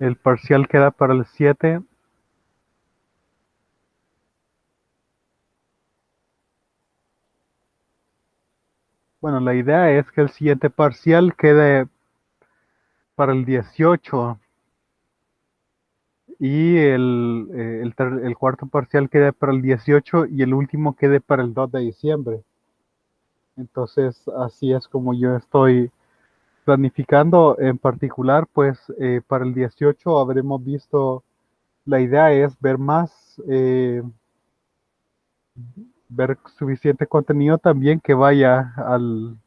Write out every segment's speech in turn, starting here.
El parcial queda para el 7. Bueno, la idea es que el siguiente parcial quede para el 18 y el cuarto parcial quede para el 18 y el último quede para el 2 de diciembre. Entonces, así es como yo estoy planificando. En particular, pues para el 18 habremos visto, la idea es ver ver suficiente contenido también que vaya al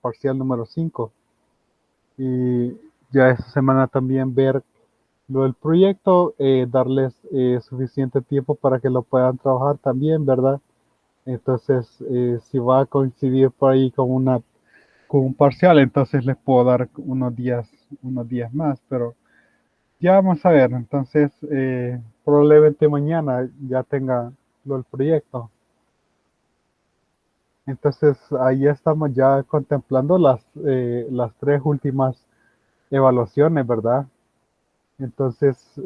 parcial número 5. Y ya esa semana también ver lo del proyecto, darles suficiente tiempo para que lo puedan trabajar también, ¿verdad? Entonces, si va a coincidir por ahí con un parcial, entonces les puedo dar unos días más, pero ya vamos a ver. Entonces, probablemente mañana ya tenga lo del proyecto. Entonces, ahí estamos ya contemplando las tres últimas evaluaciones, ¿verdad? Entonces,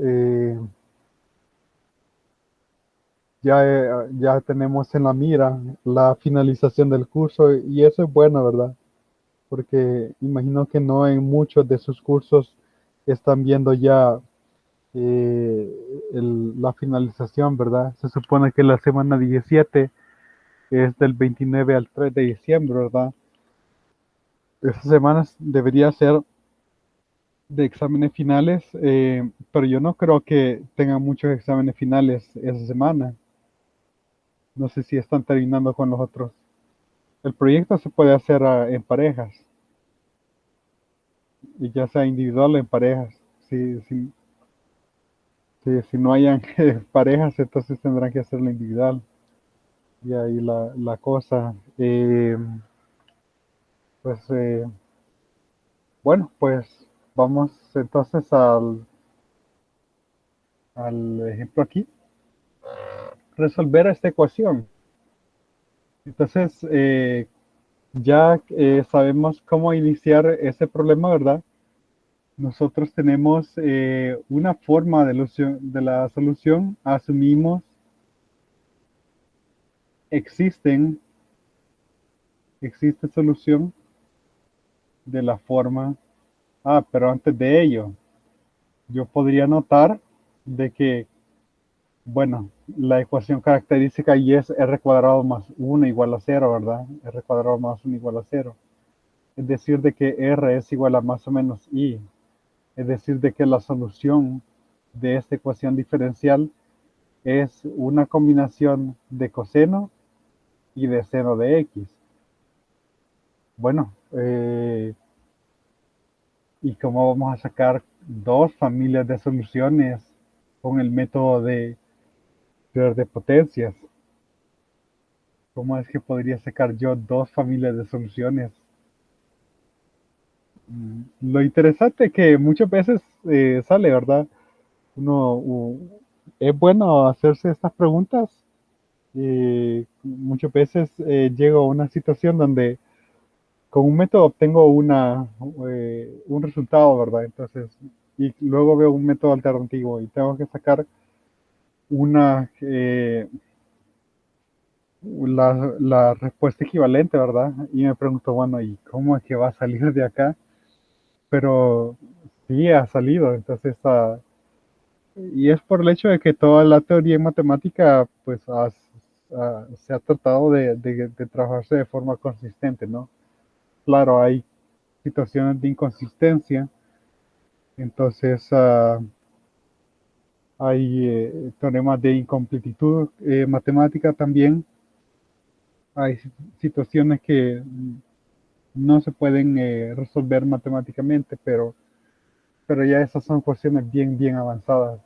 ya tenemos en la mira la finalización del curso y eso es bueno, ¿verdad? Porque imagino que no en muchos de sus cursos están viendo ya la finalización, ¿verdad? Se supone que la semana 17 es del 29 al 3 de diciembre, ¿verdad? Esas semanas debería ser de exámenes finales, pero yo no creo que tengan muchos exámenes finales esa semana. No sé si están terminando con los otros. El proyecto se puede hacer en parejas, y ya sea individual o en parejas. Si no hayan parejas, entonces tendrán que hacerlo individual. Y ahí la cosa. Pues bueno, pues vamos entonces al ejemplo aquí. Resolver esta ecuación. Entonces, ya sabemos cómo iniciar ese problema, ¿verdad? Nosotros tenemos una forma de la solución. Asumimos existen, existe solución de la forma. Pero antes de ello, yo podría notar de que, bueno, la ecuación característica y es r cuadrado más 1 igual a 0, ¿verdad? R cuadrado más 1 igual a 0. Es decir, de que r es igual a más o menos i. Es decir, de que la solución de esta ecuación diferencial es una combinación de coseno y de seno de x. Bueno, ¿y cómo vamos a sacar dos familias de soluciones con el método de potencias? ¿Cómo es que podría sacar yo dos familias de soluciones? Lo interesante es que muchas veces sale, ¿verdad? Es bueno hacerse estas preguntas. Muchas veces llego a una situación donde con un método obtengo un resultado, ¿verdad? Entonces, y luego veo un método alternativo y tengo que sacar una, la respuesta equivalente, ¿verdad? Y me pregunto, bueno, ¿y cómo es que va a salir de acá? Pero sí ha salido, entonces, y es por el hecho de que toda la teoría en matemática, pues, se ha tratado de trabajarse de forma consistente, ¿no? Claro, hay situaciones de inconsistencia, entonces hay teoremas de incompletitud matemática también, hay situaciones que no se pueden resolver matemáticamente, pero ya esas son cuestiones bien avanzadas.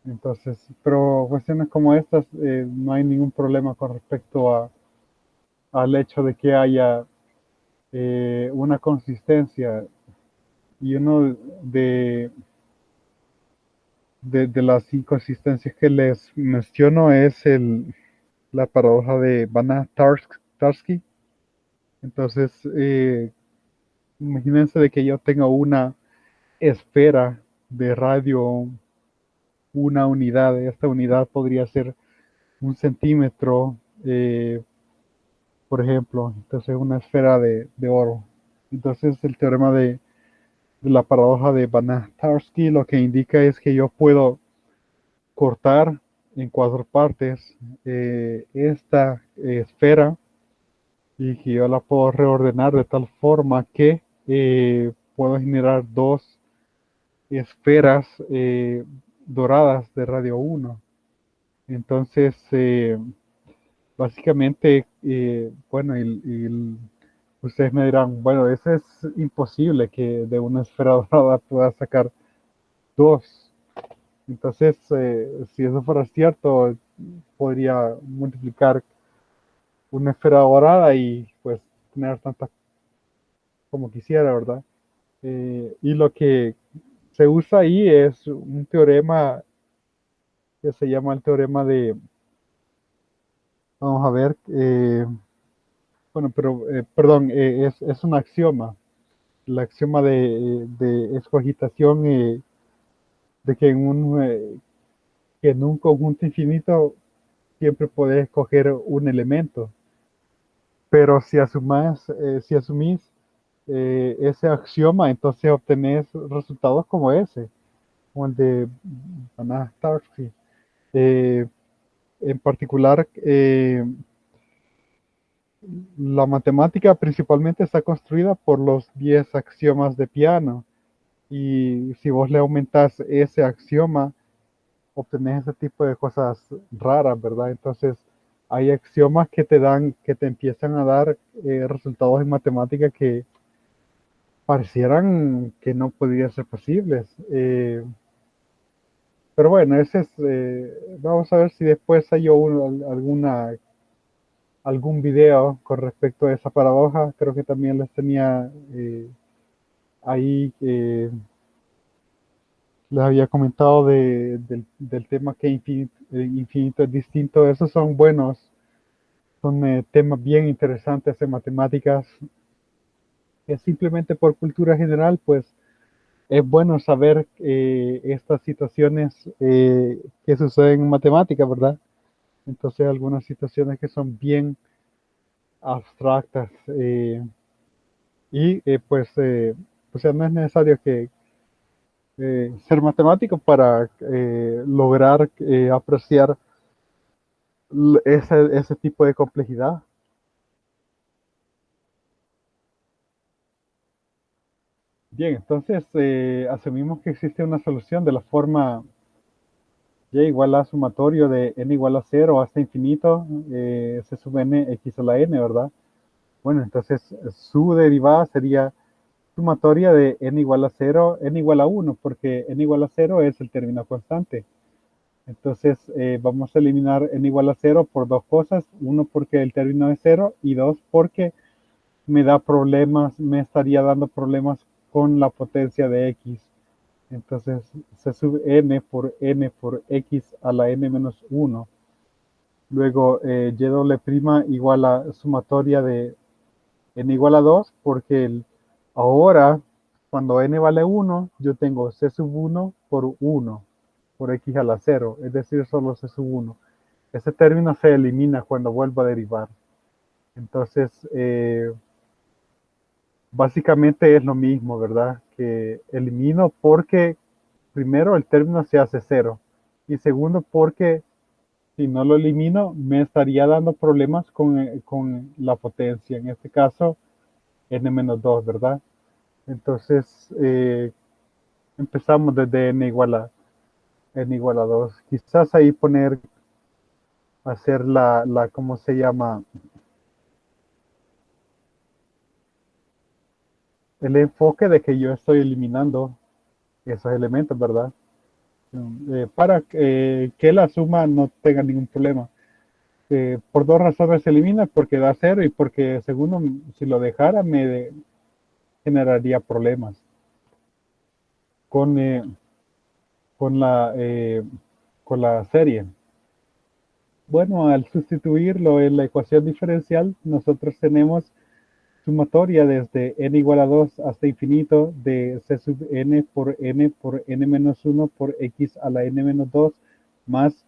Entonces, pero cuestiones como estas, no hay ningún problema con respecto al hecho de que haya una consistencia. Y uno de las inconsistencias que les menciono es la paradoja de Banach-Tarski. Entonces, imagínense de que yo tengo una esfera de radio una unidad. Esta unidad podría ser un centímetro, por ejemplo. Entonces una esfera de oro. Entonces el teorema de la paradoja de Banach-Tarski lo que indica es que yo puedo cortar en cuatro partes esta esfera y que yo la puedo reordenar de tal forma que puedo generar dos esferas doradas de radio uno. Entonces, básicamente, bueno, ustedes me dirán, bueno, eso es imposible que de una esfera dorada pueda sacar dos. Entonces, si eso fuera cierto, podría multiplicar una esfera dorada y pues tener tantas como quisiera, ¿verdad? Y lo que se usa ahí es un teorema que se llama el teorema de, vamos a ver, bueno, pero, perdón, es un axioma, el axioma de escogitación, de que en un conjunto infinito siempre puedes escoger un elemento, pero si asumís ese axioma, entonces obtenés resultados como ese, como el de Banach-Tarski. Eh, en particular, la matemática principalmente está construida por los 10 axiomas de Peano. Y si vos le aumentás ese axioma, obtenés ese tipo de cosas raras, ¿verdad? Entonces, hay axiomas que que te empiezan a dar resultados en matemática que parecieran que no podrían ser posibles. Pero bueno, vamos a ver si después hay algún video con respecto a esa paradoja. Creo que también les tenía ahí, les había comentado del tema que infinito es distinto. Esos son buenos, son temas bien interesantes en matemáticas. Es simplemente por cultura general, pues es bueno saber estas situaciones que suceden en matemáticas, ¿verdad? Entonces algunas situaciones que son bien abstractas pues, o sea, no es necesario que ser matemático para lograr apreciar ese tipo de complejidad. Bien, entonces asumimos que existe una solución de la forma y igual a sumatorio de n igual a cero hasta infinito, se sube n x a la n, ¿verdad? Bueno, entonces su derivada sería sumatoria de n igual a cero, n igual a uno, porque n igual a cero es el término constante. Entonces vamos a eliminar n igual a cero por dos cosas. Uno, porque el término es cero, y dos, porque me estaría dando problemas con la potencia de x. Entonces se sube n por x a la n menos 1. Luego y doble prima igual a sumatoria de n igual a 2, porque ahora cuando n vale 1, yo tengo c sub 1 por 1 por x a la 0, es decir, solo c sub 1. Ese término se elimina cuando vuelva a derivar. Entonces, básicamente es lo mismo, ¿verdad? Que elimino porque primero el término se hace cero y segundo porque si no lo elimino me estaría dando problemas con la potencia, en este caso n-2, ¿verdad? Entonces empezamos desde n igual a 2. Quizás ahí hacer ¿cómo se llama? El enfoque de que yo estoy eliminando esos elementos, ¿verdad? Para que la suma no tenga ningún problema. Por dos razones se elimina, porque da cero y porque segundo, si lo dejara generaría problemas con, eh, con, la, eh, con la serie. Bueno, al sustituirlo en la ecuación diferencial, nosotros tenemos sumatoria desde n igual a 2 hasta infinito de c sub n por n menos 1 por x a la n menos 2 más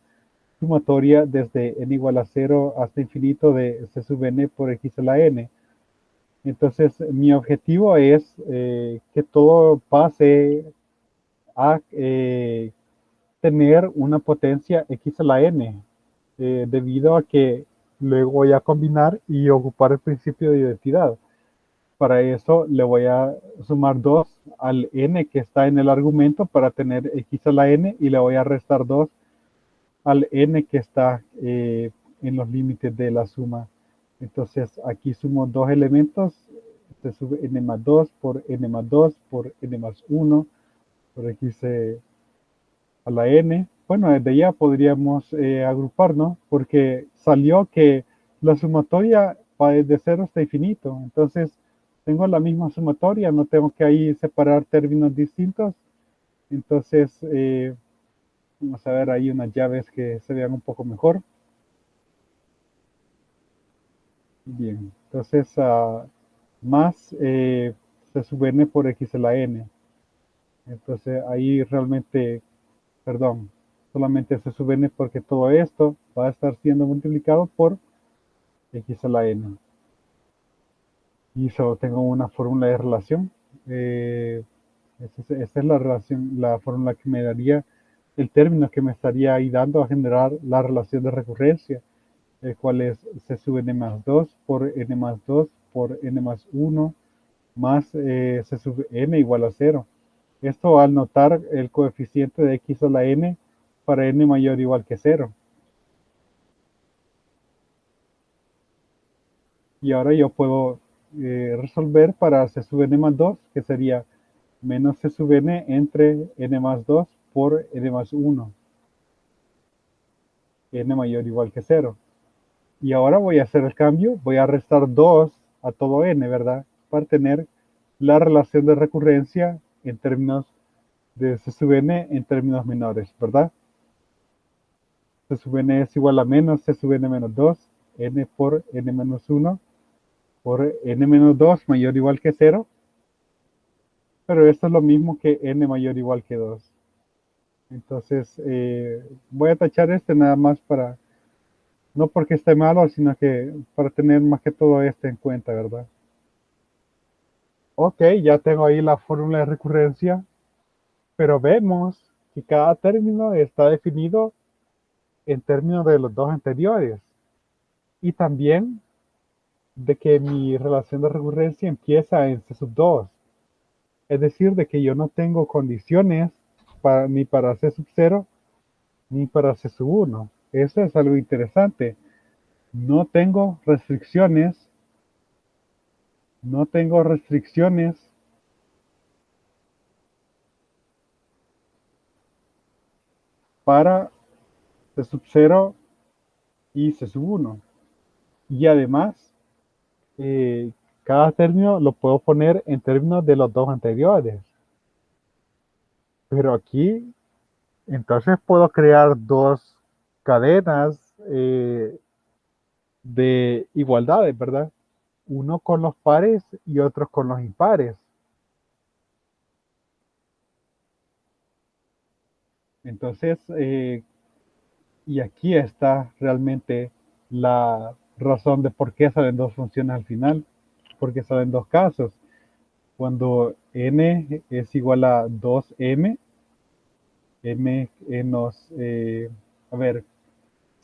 sumatoria desde n igual a 0 hasta infinito de c sub n por x a la n. Entonces, mi objetivo es que todo pase a tener una potencia x a la n, debido a que luego voy a combinar y ocupar el principio de identidad. Para eso le voy a sumar 2 al n que está en el argumento para tener x a la n y le voy a restar 2 al n que está en los límites de la suma. Entonces aquí sumo dos elementos, se sube n más 2 por n más 2 por n más 1 por x a la n. Bueno, desde ya podríamos agruparnos porque salió que la sumatoria va desde 0 hasta infinito. Entonces tengo la misma sumatoria, no tengo que ahí separar términos distintos. Entonces vamos a ver ahí unas llaves que se vean un poco mejor. Bien, entonces más se sub n por x a la n. Entonces ahí realmente, perdón, solamente se sub n porque todo esto va a estar siendo multiplicado por x a la n. Y solo tengo una fórmula de relación. Esa es la relación, la fórmula que me daría el término que me estaría ahí dando a generar la relación de recurrencia, el cual es c sub n más 2 por n más 2 por n más 1 más c sub n igual a 0. Esto al notar el coeficiente de x a la n para n mayor o igual que 0. Y ahora yo puedo resolver para c sub n más 2, que sería menos c sub n entre n más 2 por n más 1, n mayor o igual que 0. Y ahora voy a hacer el cambio, voy a restar 2 a todo n, ¿verdad? Para tener la relación de recurrencia en términos de C sub n en términos menores, ¿verdad? C sub n es igual a menos C sub n menos 2, n por n menos 1, por n menos 2 mayor o igual que 0, pero esto es lo mismo que n mayor o igual que 2. Entonces, voy a tachar este nada más para, no porque esté malo, sino que para tener más que todo este en cuenta, ¿verdad? Ok, ya tengo ahí la fórmula de recurrencia, pero vemos que cada término está definido en términos de los dos anteriores. Y también de que mi relación de recurrencia empieza en C sub 2. Es decir, de que yo no tengo condiciones ni para C sub 0 ni para C sub 1. Eso es algo interesante. No tengo restricciones, no tengo restricciones para C sub 0 y C sub 1. Y además, eh, cada término lo puedo poner en términos de los dos anteriores. Pero aquí, entonces puedo crear dos cadenas de igualdades, ¿verdad? Uno con los pares y otro con los impares. Entonces, y aquí está realmente la razón de por qué salen dos funciones al final, porque salen dos casos. Cuando n es igual a 2m, nos, a ver,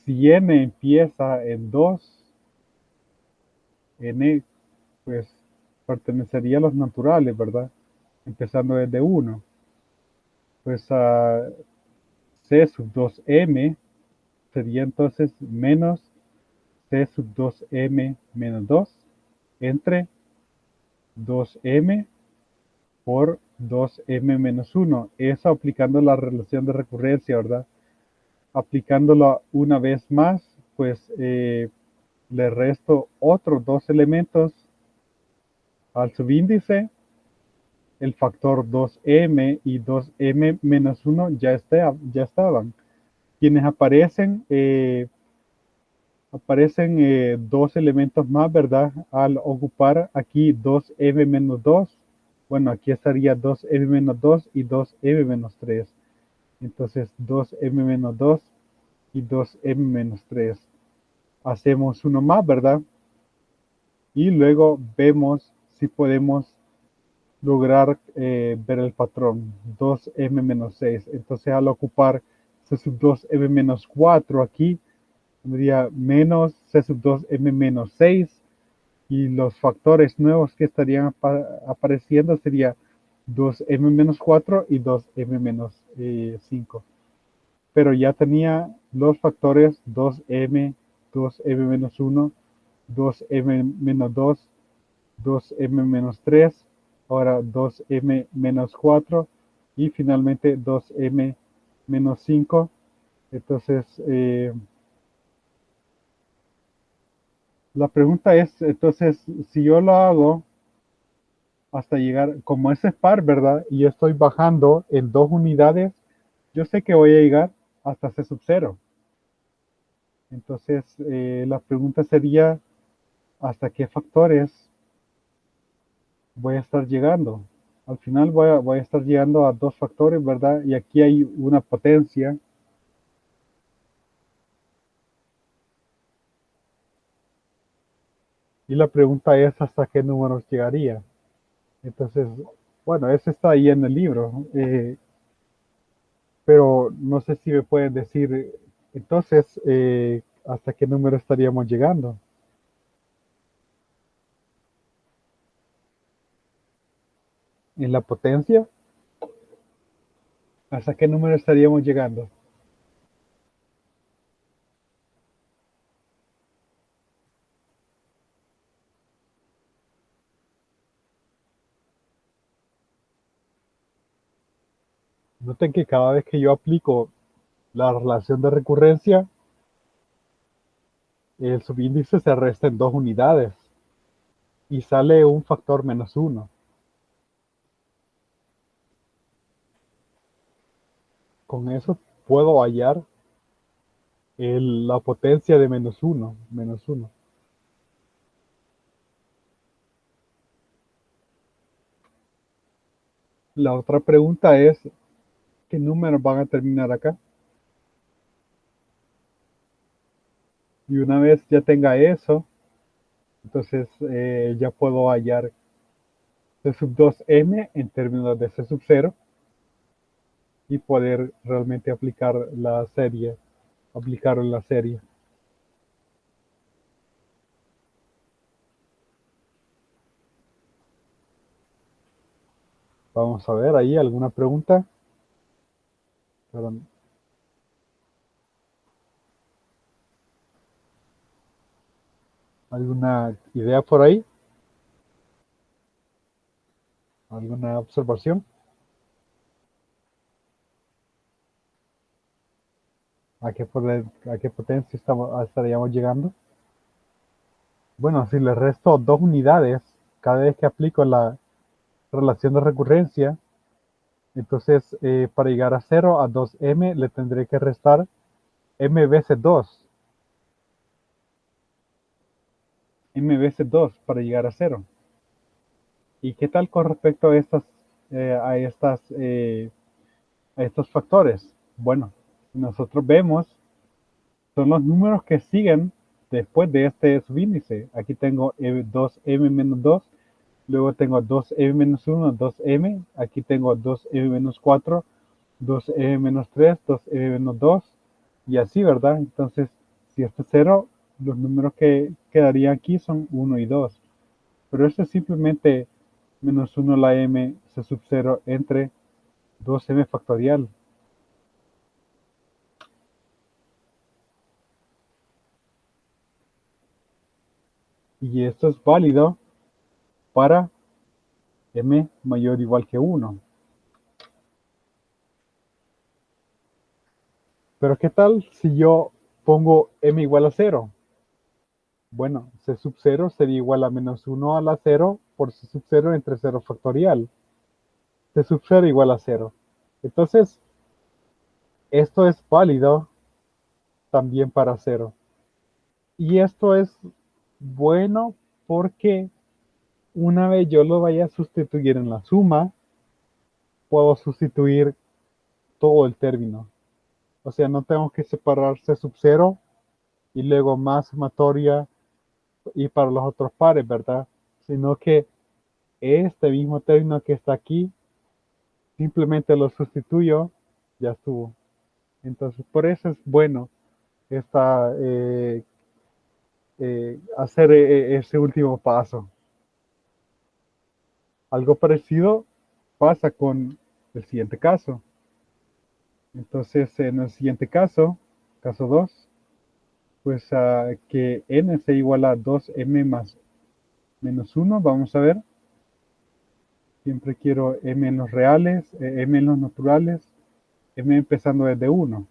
si n empieza en 2, n pues pertenecería a los naturales, ¿verdad? Empezando desde 1. Pues C sub 2m sería entonces menos C sub 2m menos 2 entre 2m por 2m menos 1. Eso aplicando la relación de recurrencia, ¿verdad? Aplicándola una vez más, pues le resto otros dos elementos al subíndice. El factor 2m y 2m menos 1 ya estaban. Quienes aparecen aparecen dos elementos más, ¿verdad? Al ocupar aquí 2m menos 2, bueno, aquí estaría 2m menos 2 y 2m menos 3. Entonces 2m menos 2 y 2m menos 3. Hacemos uno más, ¿verdad? Y luego vemos si podemos lograr ver el patrón 2m menos 6. Entonces al ocupar C sub 2m menos 4 aquí, tendría menos C sub 2m menos 6 y los factores nuevos que estarían apareciendo sería 2m menos 4 y 2m menos 5. Pero ya tenía los factores 2m, 2m menos 1, 2m menos 2, 2m menos 3, ahora 2m menos 4 y finalmente 2m menos 5. Entonces, la pregunta es, entonces, si yo lo hago hasta llegar, como ese es par, ¿verdad? Y estoy bajando en 2 unidades, yo sé que voy a llegar hasta C sub 0. Entonces, la pregunta sería, ¿hasta qué factores voy a estar llegando? Al final voy a estar llegando a 2 factores, ¿verdad? Y aquí hay una potencia. Y la pregunta es, ¿hasta qué números llegaría? Entonces, bueno, eso está ahí en el libro. Pero no sé si me pueden decir, entonces, ¿hasta qué número estaríamos llegando? En la potencia, ¿hasta qué número estaríamos llegando? Noten que cada vez que yo aplico la relación de recurrencia, el subíndice se resta en 2 unidades y sale un factor menos 1. Con eso puedo hallar la potencia de menos 1, menos 1. La otra pregunta es, ¿qué números van a terminar acá? Y una vez ya tenga eso, entonces ya puedo hallar C sub 2m en términos de C sub 0 y poder realmente aplicar la serie, aplicarlo en la serie. Vamos a ver ahí alguna pregunta. Perdón. ¿Alguna idea por ahí? ¿Alguna observación? ¿A qué potencia estaríamos llegando? Bueno, si le resto 2 unidades cada vez que aplico la relación de recurrencia, entonces para llegar a 0, a 2m, le tendré que restar m veces 2. M veces 2 para llegar a 0. ¿Y qué tal con respecto a a estos factores? Bueno, nosotros vemos, son los números que siguen después de este subíndice. Aquí tengo 2m menos 2, luego tengo 2m menos 1, 2m, aquí tengo 2m menos 4, 2m menos 3, 2m menos 2, y así, ¿verdad? Entonces, si este es 0, los números que quedarían aquí son 1 y 2. Pero esto es simplemente menos 1 la m c sub 0 entre 2m factorial. Y esto es válido para m mayor o igual que 1. Pero ¿qué tal si yo pongo m igual a 0? Bueno, c sub 0 sería igual a menos 1 a la 0 por c sub 0 entre 0 factorial. C sub 0 igual a 0. Entonces, esto es válido también para 0. Y esto es bueno porque una vez yo lo vaya a sustituir en la suma, puedo sustituir todo el término. O sea, no tengo que separar C sub 0 y luego más sumatoria y para los otros pares, ¿verdad? Sino que este mismo término que está aquí, simplemente lo sustituyo, ya estuvo. Entonces, por eso es bueno esta, hacer ese último paso. Algo parecido pasa con el siguiente caso. Entonces, en el siguiente caso, caso 2, pues que n sea igual a 2m más menos 1, vamos a ver. Siempre quiero m en los reales, m en los naturales, m empezando desde 1.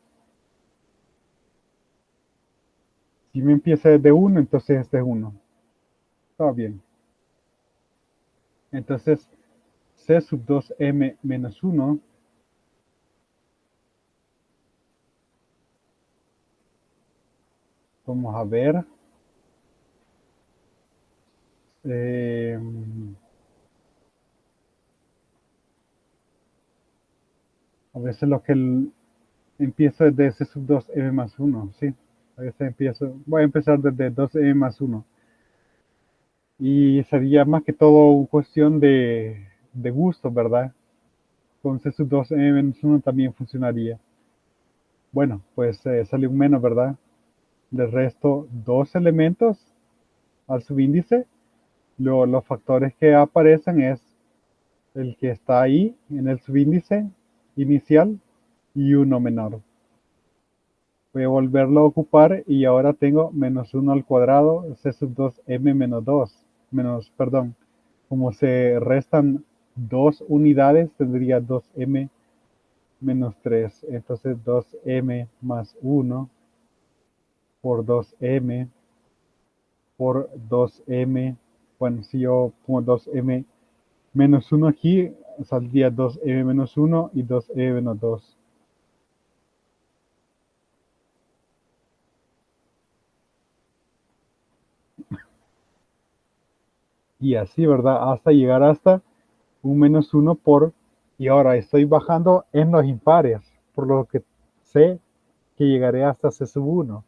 Si me empieza desde 1, entonces este es 1. Está bien. Entonces, c sub 2m menos 1, vamos a ver. Eh, a veces lo que empiezo desde c sub 2m más 1, ¿sí? A veces voy a empezar desde 2m más 1. Y sería más que todo cuestión de gusto, ¿verdad? Con C sub 2m menos 1 también funcionaría. Bueno, pues sale un menos, ¿verdad? Le resto dos elementos al subíndice. Luego los factores que aparecen es el que está ahí en el subíndice inicial y uno menor. Voy a volverlo a ocupar y ahora tengo menos 1 al cuadrado, C sub 2m menos 2. Perdón, como se restan dos unidades, tendría 2m menos 3. Entonces 2m más 1 por 2m por 2m. Bueno, si yo pongo 2m menos 1 aquí, saldría 2m menos 1 y 2m menos 2. Y así, ¿verdad? Hasta llegar hasta un menos 1 por... Y ahora estoy bajando en los impares, por lo que sé que llegaré hasta C sub 1.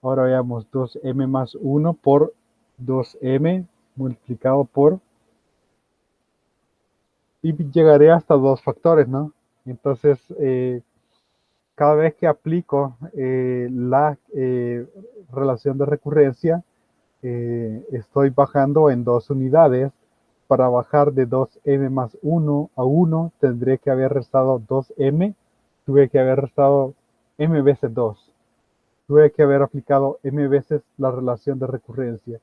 Ahora veamos 2m más 1 por 2m multiplicado por... Y llegaré hasta dos factores, ¿no? Entonces, cada vez que aplico la relación de recurrencia, estoy bajando en dos unidades. Para bajar de 2m más 1 a 1, tendré que haber restado 2m. Tuve que haber restado m veces 2. Tuve que haber aplicado m veces la relación de recurrencia.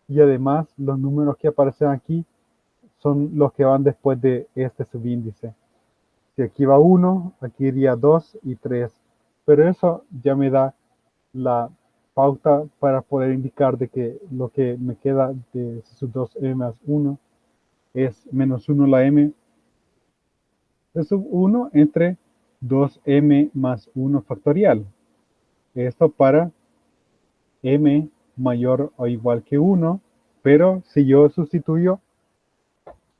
Y además, los números que aparecen aquí son los que van después de este subíndice. Si aquí va 1, aquí iría 2 y 3. Pero eso ya me da la pauta para poder indicar de que lo que me queda de sus 2m más 1 es menos 1 la m de sub 1 entre 2m más 1 factorial. Esto para m mayor o igual que 1, pero si yo sustituyo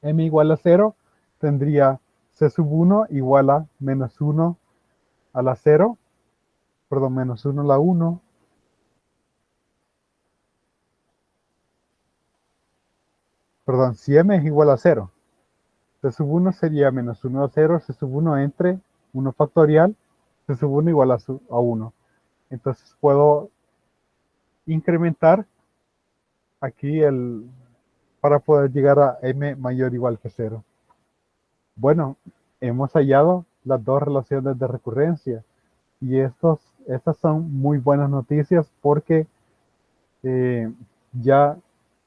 m igual a 0, tendría c sub 1 igual a menos 1 a la 0, perdón, menos 1 a la 1, perdón, si m es igual a 0, C sub 1 sería menos 1 a 0, C sub 1 entre 1 factorial, C sub 1 igual a 1. Entonces puedo incrementar aquí para poder llegar a m mayor o igual que 0. Bueno, hemos hallado las dos relaciones de recurrencia y estas son muy buenas noticias porque eh, ya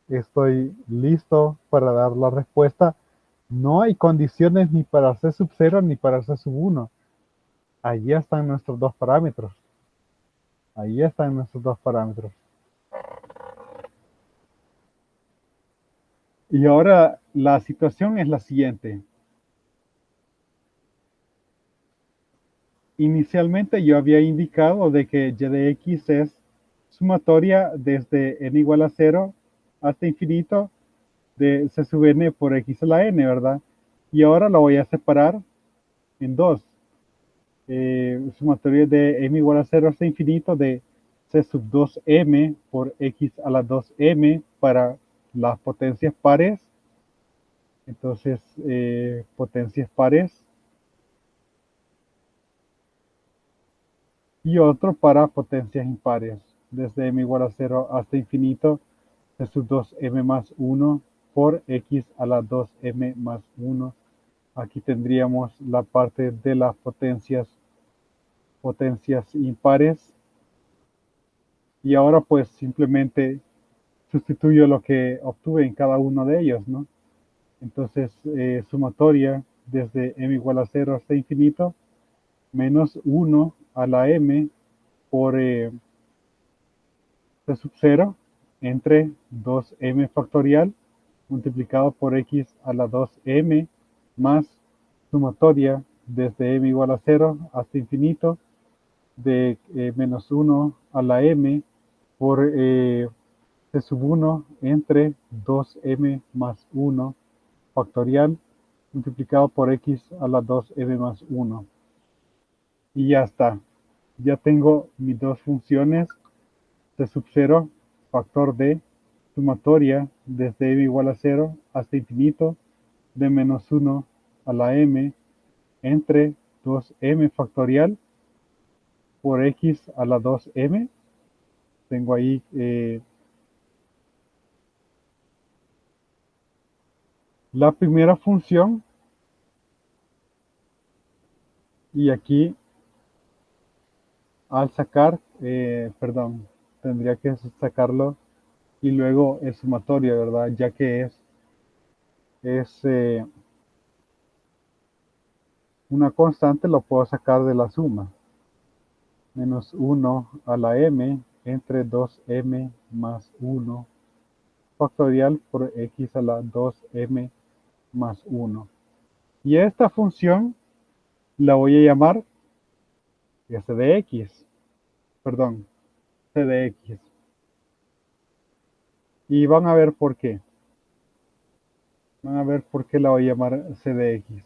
estoy listo para dar la respuesta. No hay condiciones ni para C sub 0 ni para C sub 1. Allí están nuestros dos parámetros. Ahí están nuestros dos parámetros. Y ahora la situación es la siguiente. Inicialmente yo había indicado de que y de x es sumatoria desde n igual a 0 hasta infinito de c sub n por x a la n, ¿verdad? Y ahora la voy a separar en dos. Sumatoria de m igual a 0 hasta infinito de c sub 2m por x a la 2m para las potencias pares. Entonces, potencias pares. Y otro para potencias impares, desde m igual a 0 hasta infinito, c sub 2m más 1 por x a la 2m más 1. Aquí tendríamos la parte de las potencias impares. Y ahora pues simplemente sustituyo lo que obtuve en cada uno de ellos, ¿no? Entonces, sumatoria desde m igual a 0 hasta infinito, menos 1 a la m por c sub 0 entre 2m factorial multiplicado por x a la 2m más sumatoria desde m igual a 0 hasta infinito de menos 1 a la m por c sub 1 entre 2m más 1 factorial multiplicado por x a la 2m más 1. Y ya está. Ya tengo mis dos funciones c sub 0 factor de sumatoria desde m igual a 0 hasta infinito de menos 1 a la m entre 2m factorial por x a la 2m. Tengo ahí la primera función y aquí al sacar, perdón, tendría que sacarlo y luego el sumatorio, ¿verdad? Ya que es una constante, lo puedo sacar de la suma. Menos 1 a la m entre 2m más 1 factorial por x a la 2m más 1. Y esta función la voy a llamar s de x, perdón, c de x. Y van a ver por qué. Van a ver por qué la voy a llamar c de x.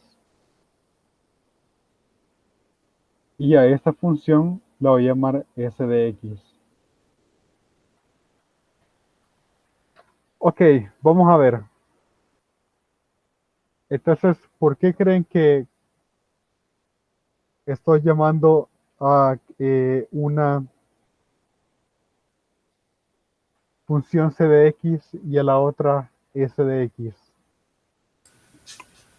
Y a esta función la voy a llamar s de x. Ok, vamos a ver. Entonces, ¿por qué creen que estoy llamando a una función c de x y a la otra s de x?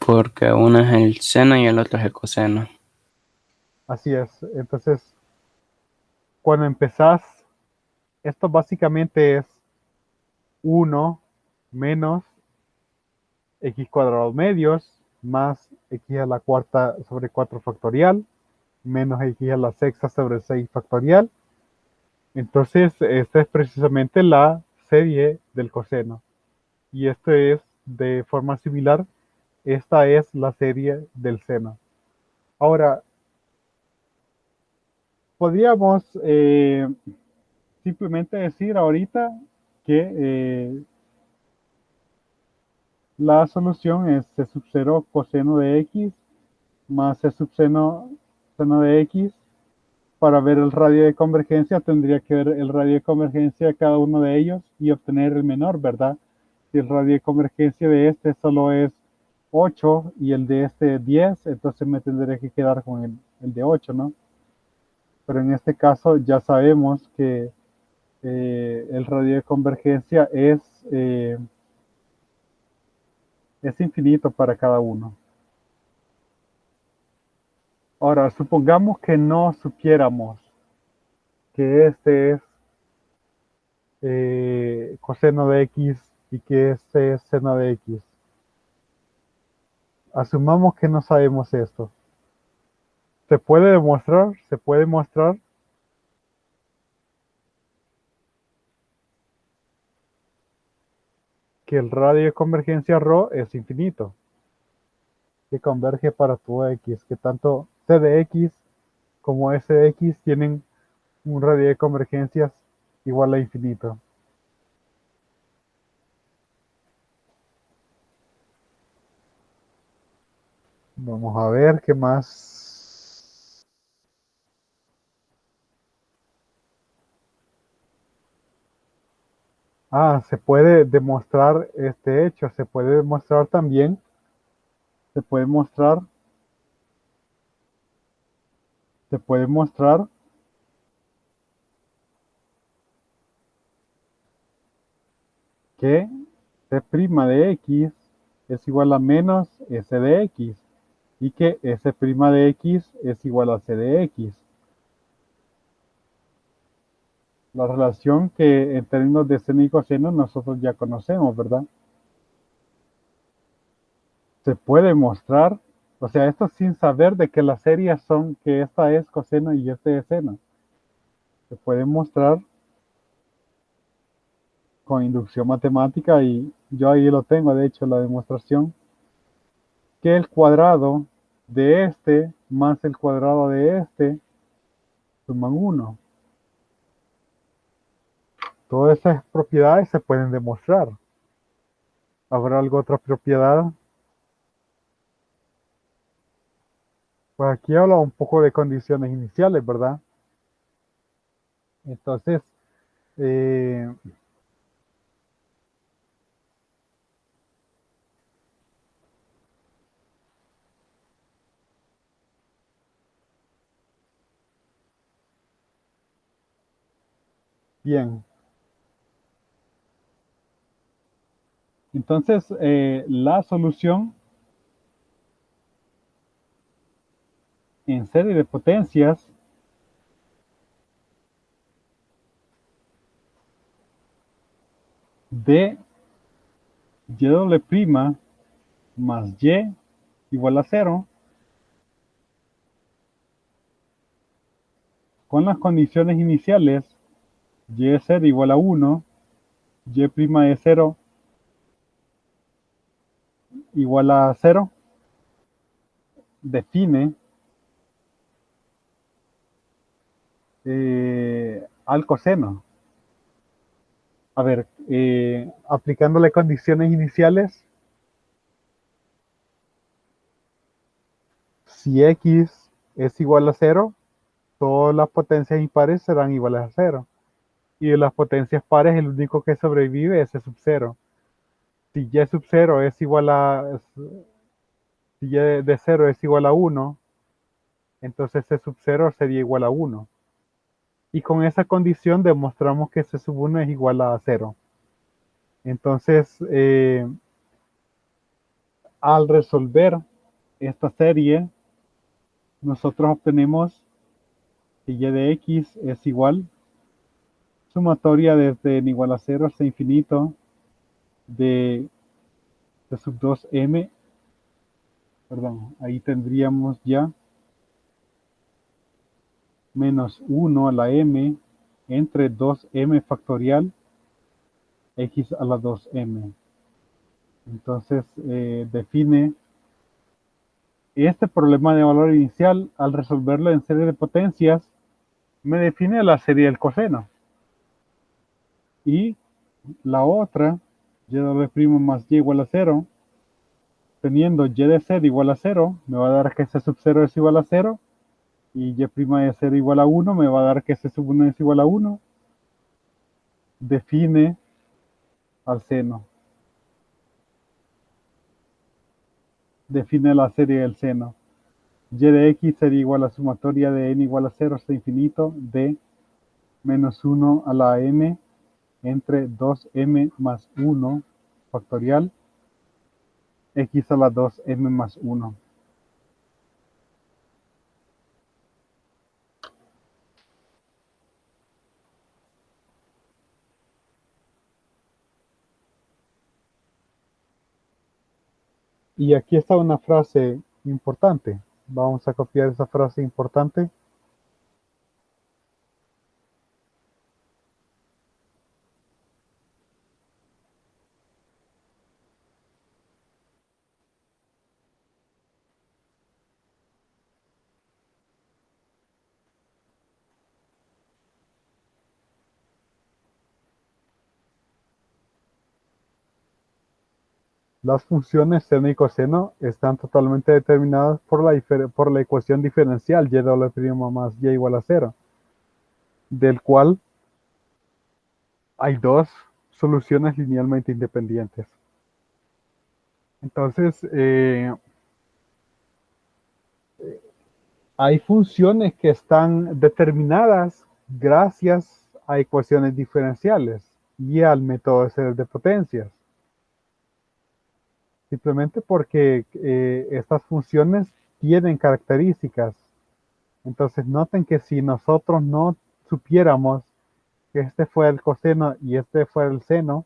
Porque uno es el seno y el otro es el coseno. Así es. Entonces, cuando empezás, esto básicamente es 1 menos x cuadrado medios más x a la cuarta sobre 4 factorial menos x a la sexta sobre 6 factorial. Entonces, esta es precisamente la serie del coseno. Y esto es de forma similar, esta es la serie del seno. Ahora, podríamos simplemente decir ahorita que la solución es c sub 0 coseno de x más c sub seno de x. Para ver el radio de convergencia tendría que ver el radio de convergencia de cada uno de ellos y obtener el menor, ¿verdad? Si el radio de convergencia de este solo es 8 y el de este 10, entonces me tendré que quedar con el de 8, ¿no? Pero en este caso ya sabemos que el radio de convergencia es infinito para cada uno. Ahora, supongamos que no supiéramos que este es coseno de x y que este es seno de x. Asumamos que no sabemos esto. Se puede demostrar que el radio de convergencia ρ es infinito, que converge para todo x, que tanto c de x como s de x tienen un radio de convergencias igual a infinito. Vamos a ver qué más. Ah, se puede demostrar este hecho, se puede demostrar también, se puede mostrar, se puede mostrar que C' de X es igual a menos S de X y que S' de X es igual a C de X. La relación que en términos de seno y coseno nosotros ya conocemos, ¿verdad? Se puede mostrar, o sea, esto sin saber de que las series son que esta es coseno y este es seno. Se puede mostrar con inducción matemática y yo ahí lo tengo, de hecho, la demostración, que el cuadrado de este más el cuadrado de este suman 1. Todas esas propiedades se pueden demostrar. ¿Habrá alguna otra propiedad? Pues aquí habla un poco de condiciones iniciales, ¿verdad? Entonces, eh, bien. Entonces, la solución en serie de potencias de y' más y igual a 0, con las condiciones iniciales, y es 0 igual a 1, y' de 0 igual a 0, define al coseno. A ver, aplicándole condiciones iniciales, si x es igual a 0, todas las potencias impares serán iguales a 0. Y de las potencias pares, el único que sobrevive es E sub 0. Si y sub 0 es igual a, si y de 0 es igual a 1, entonces C sub 0 sería igual a 1. Y con esa condición demostramos que C sub 1 es igual a 0. Entonces, al resolver esta serie, nosotros obtenemos que y de x es igual, sumatoria desde n igual a 0 hasta infinito de C sub 2m, perdón, ahí tendríamos ya menos 1 a la m entre 2m factorial x a la 2m. Entonces, define este problema de valor inicial, al resolverlo en serie de potencias, me define la serie del coseno. Y la otra, y' más y igual a 0, teniendo y de 0 igual a 0, me va a dar que C sub 0 es igual a 0, y y' de 0 igual a 1, me va a dar que C sub 1 es igual a 1. Define al seno. Define la serie del seno. Y de x sería igual a sumatoria de n igual a 0 hasta infinito de menos 1 a la m entre 2m más 1 factorial x a la 2m más 1. Y aquí está una frase importante. Vamos a copiar esa frase importante. Las funciones seno y coseno están totalmente determinadas por la ecuación diferencial y doble' más y igual a cero, del cual hay dos soluciones linealmente independientes. Entonces, hay funciones que están determinadas gracias a ecuaciones diferenciales y al método de series de potencias. Simplemente porque estas funciones tienen características. Entonces noten que si nosotros no supiéramos que este fue el coseno y este fue el seno,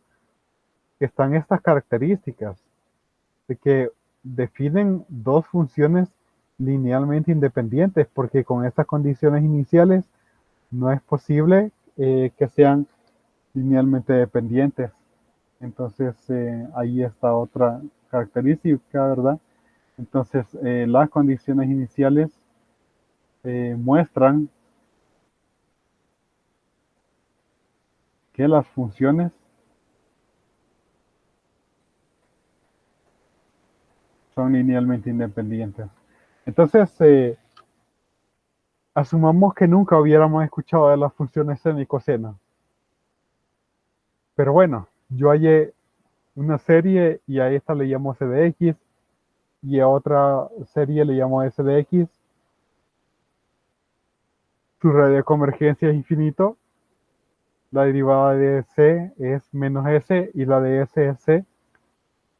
que están estas características de que definen dos funciones linealmente independientes, porque con estas condiciones iniciales no es posible que sean linealmente dependientes. Entonces ahí está otra característica, ¿verdad? Entonces las condiciones iniciales muestran que las funciones son linealmente independientes. Entonces, asumamos que nunca hubiéramos escuchado de las funciones seno y coseno. Pero bueno, yo hallé una serie y a esta le llamo c de x y a otra serie le llamo s de x. Su radio de convergencia es infinito. La derivada de c es menos s y la de s es c.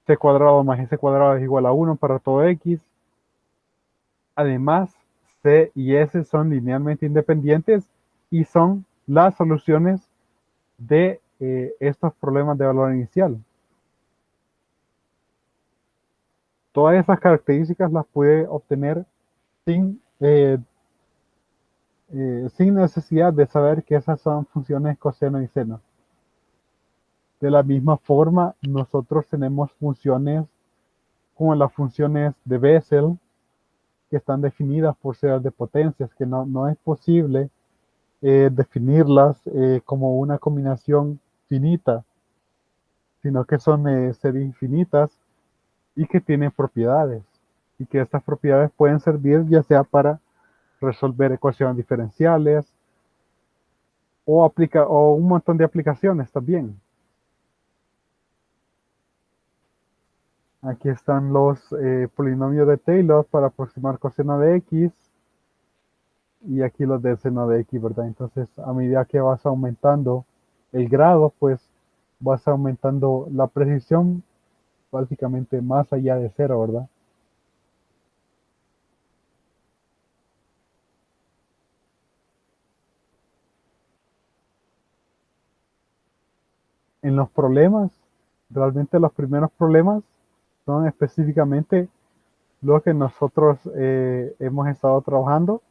C cuadrado más s cuadrado es igual a 1 para todo x. Además, c y s son linealmente independientes y son las soluciones de estos problemas de valor inicial. Todas esas características las puede obtener sin, sin necesidad de saber que esas son funciones coseno y seno. De la misma forma, nosotros tenemos funciones como las funciones de Bessel, que están definidas por series de potencias, que no es posible definirlas como una combinación finita, sino que son series infinitas y que tienen propiedades, y que estas propiedades pueden servir ya sea para resolver ecuaciones diferenciales o un montón de aplicaciones también. Aquí están los polinomios de Taylor para aproximar coseno de x y aquí los de seno de x, ¿verdad? Entonces, a medida que vas aumentando el grado, pues vas aumentando la precisión básicamente más allá de cero, ¿verdad? En los problemas, realmente los primeros problemas son específicamente lo que nosotros hemos estado trabajando.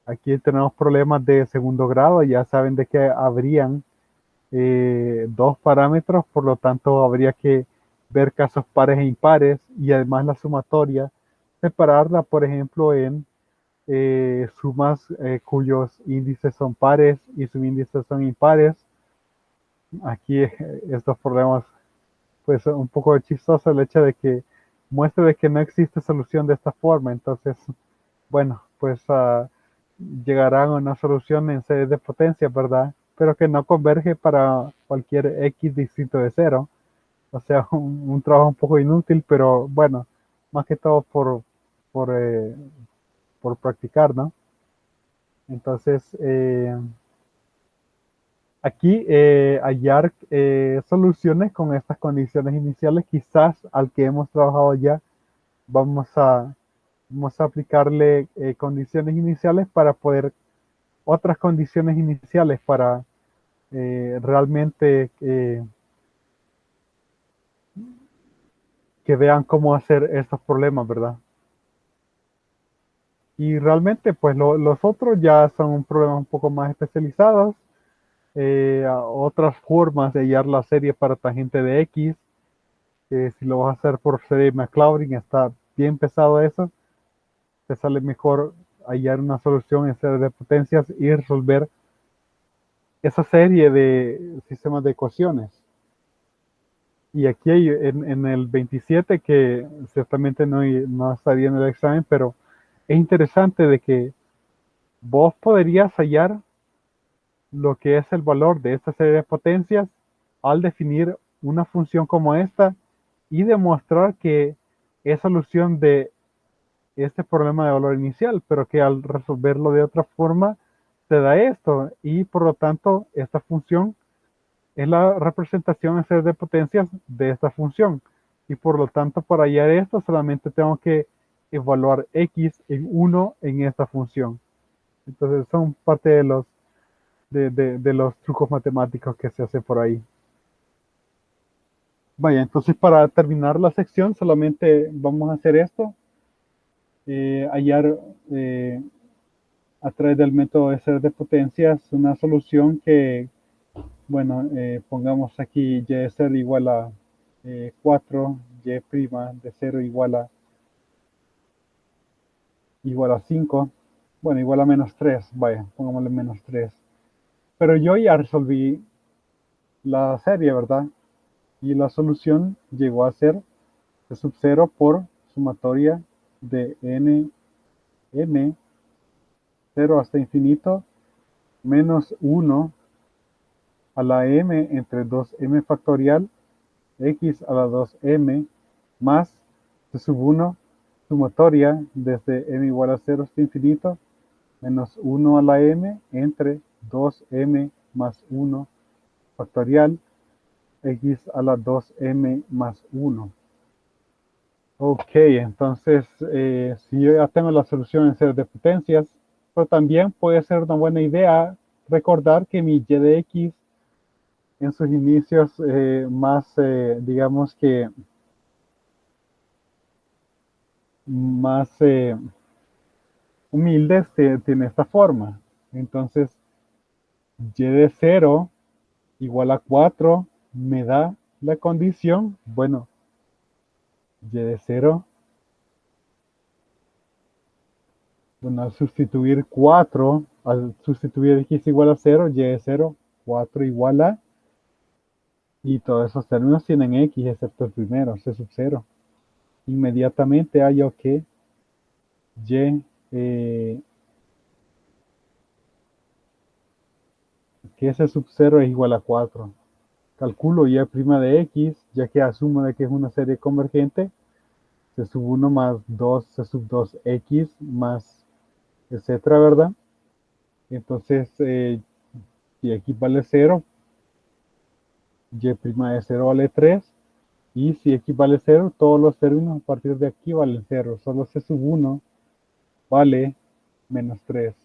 Aquí tenemos problemas de segundo grado, ya saben de que habrían dos parámetros, por lo tanto habría que ver casos pares e impares y además la sumatoria, separarla, por ejemplo, en sumas cuyos índices son pares y subíndices son impares. Aquí estos problemas, pues un poco chistoso el hecho de que muestra de que no existe solución de esta forma, entonces, bueno, pues llegarán a una solución en series de potencia, ¿verdad? Pero que no converge para cualquier x distinto de cero. O sea, un trabajo un poco inútil, pero bueno, más que todo por, eh, por practicar, ¿no? Entonces, aquí hallar soluciones con estas condiciones iniciales, quizás al que hemos trabajado ya, vamos a, vamos a aplicarle condiciones iniciales para poder, otras condiciones iniciales para realmente que vean cómo hacer estos problemas, ¿verdad? Y realmente, pues los otros ya son problemas un poco más especializados, otras formas de hallar la serie para tangente de X, que si lo vas a hacer por serie Maclaurin está bien pesado eso, te sale mejor hallar una solución en serie de potencias y resolver esa serie de sistemas de ecuaciones. Y aquí en el 27, que ciertamente no está bien el examen, pero es interesante de que vos podrías hallar lo que es el valor de esta serie de potencias al definir una función como esta y demostrar que es solución de este problema de valor inicial, pero que al resolverlo de otra forma te da esto y por lo tanto esta función es la representación en serie de potencias de esta función y por lo tanto para hallar esto solamente tengo que evaluar x en 1 en esta función. Entonces son parte de los trucos matemáticos que se hacen por ahí. Vaya, entonces para terminar la sección solamente vamos a hacer esto, hallar a través del método de serie de potencias una solución que, bueno, pongamos aquí y de 0 igual a 4, y' de 0 igual a 5, bueno, igual a menos 3, vaya, pongámosle menos 3. Pero yo ya resolví la serie, ¿verdad? Y la solución llegó a ser de sub 0 por sumatoria de m 0 hasta infinito menos 1 a la m entre 2m factorial x a la 2m más de sub 1 sumatoria desde m igual a 0 hasta infinito menos 1 a la m entre 2m más 1 factorial x a la 2m más 1. Ok, entonces si yo ya tengo la solución en serie de potencias, pero también puede ser una buena idea recordar que mi y de x en sus inicios más, digamos que más humildes, tiene esta forma. Entonces, y de 0 igual a 4 me da la condición, bueno, y de 0, bueno, al sustituir x igual a 0, y de 0, 4 igual a, y todos esos términos tienen x, excepto el primero, c sub 0. Inmediatamente hallo que y, que c sub 0 es igual a 4. Calculo y' de x, ya que asumo de que es una serie convergente, c sub 1 más 2, c sub 2x más etcétera, ¿verdad? Entonces, si x vale 0, y' de 0 vale 3, y si x vale 0, todos los términos a partir de aquí valen 0, solo c sub 1 vale menos 3.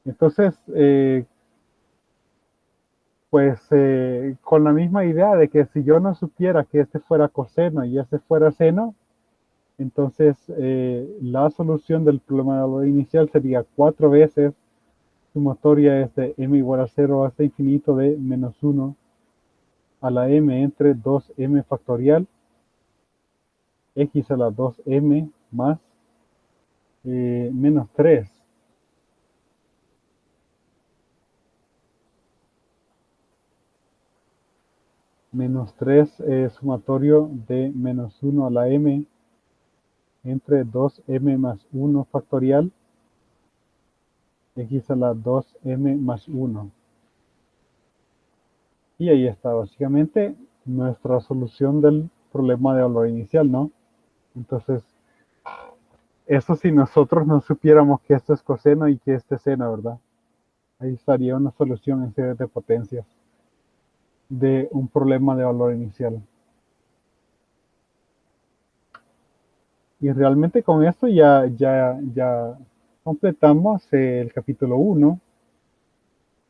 Entonces, pues con la misma idea de que si yo no supiera que este fuera coseno y este fuera seno, entonces la solución del problema de valor inicial sería 4 veces sumatoria es de m igual a 0 hasta infinito de menos 1 a la m entre 2m factorial x a la 2m más menos 3. Menos 3 sumatorio de menos 1 a la m entre 2m más 1 factorial x a la 2m más 1. Y ahí está básicamente nuestra solución del problema de valor inicial, ¿no? Entonces, eso si nosotros no supiéramos que esto es coseno y que este es seno, ¿verdad? Ahí estaría una solución en serie de potencias de un problema de valor inicial. Y realmente con esto ya completamos el capítulo 1.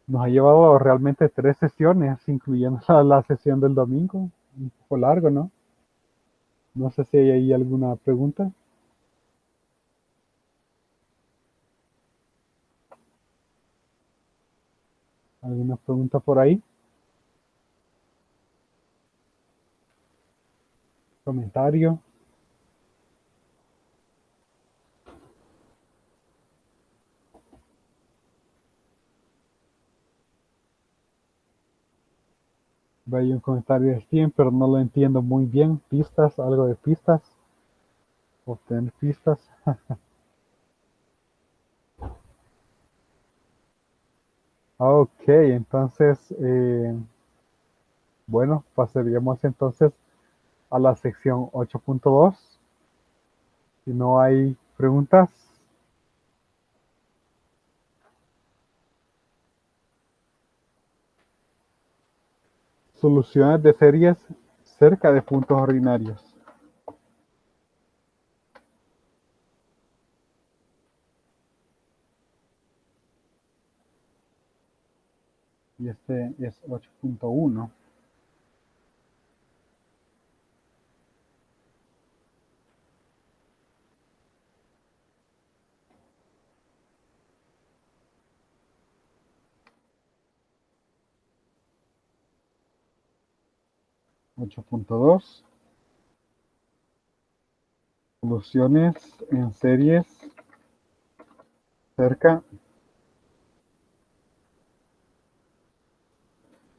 Nos ha llevado realmente 3 sesiones, incluyendo la sesión del domingo. Un poco largo, ¿no? No sé si hay ahí alguna pregunta. ¿Alguna pregunta por ahí? ¿Comentario? Hay un comentario de Steam, pero no lo entiendo muy bien. Pistas, algo de pistas. Obtener pistas. Ok, entonces, bueno, pasaríamos entonces a la sección 8.2. Si no hay preguntas, soluciones de series cerca de puntos ordinarios. Y este es 8.1. Ocho punto dos. Soluciones en series cerca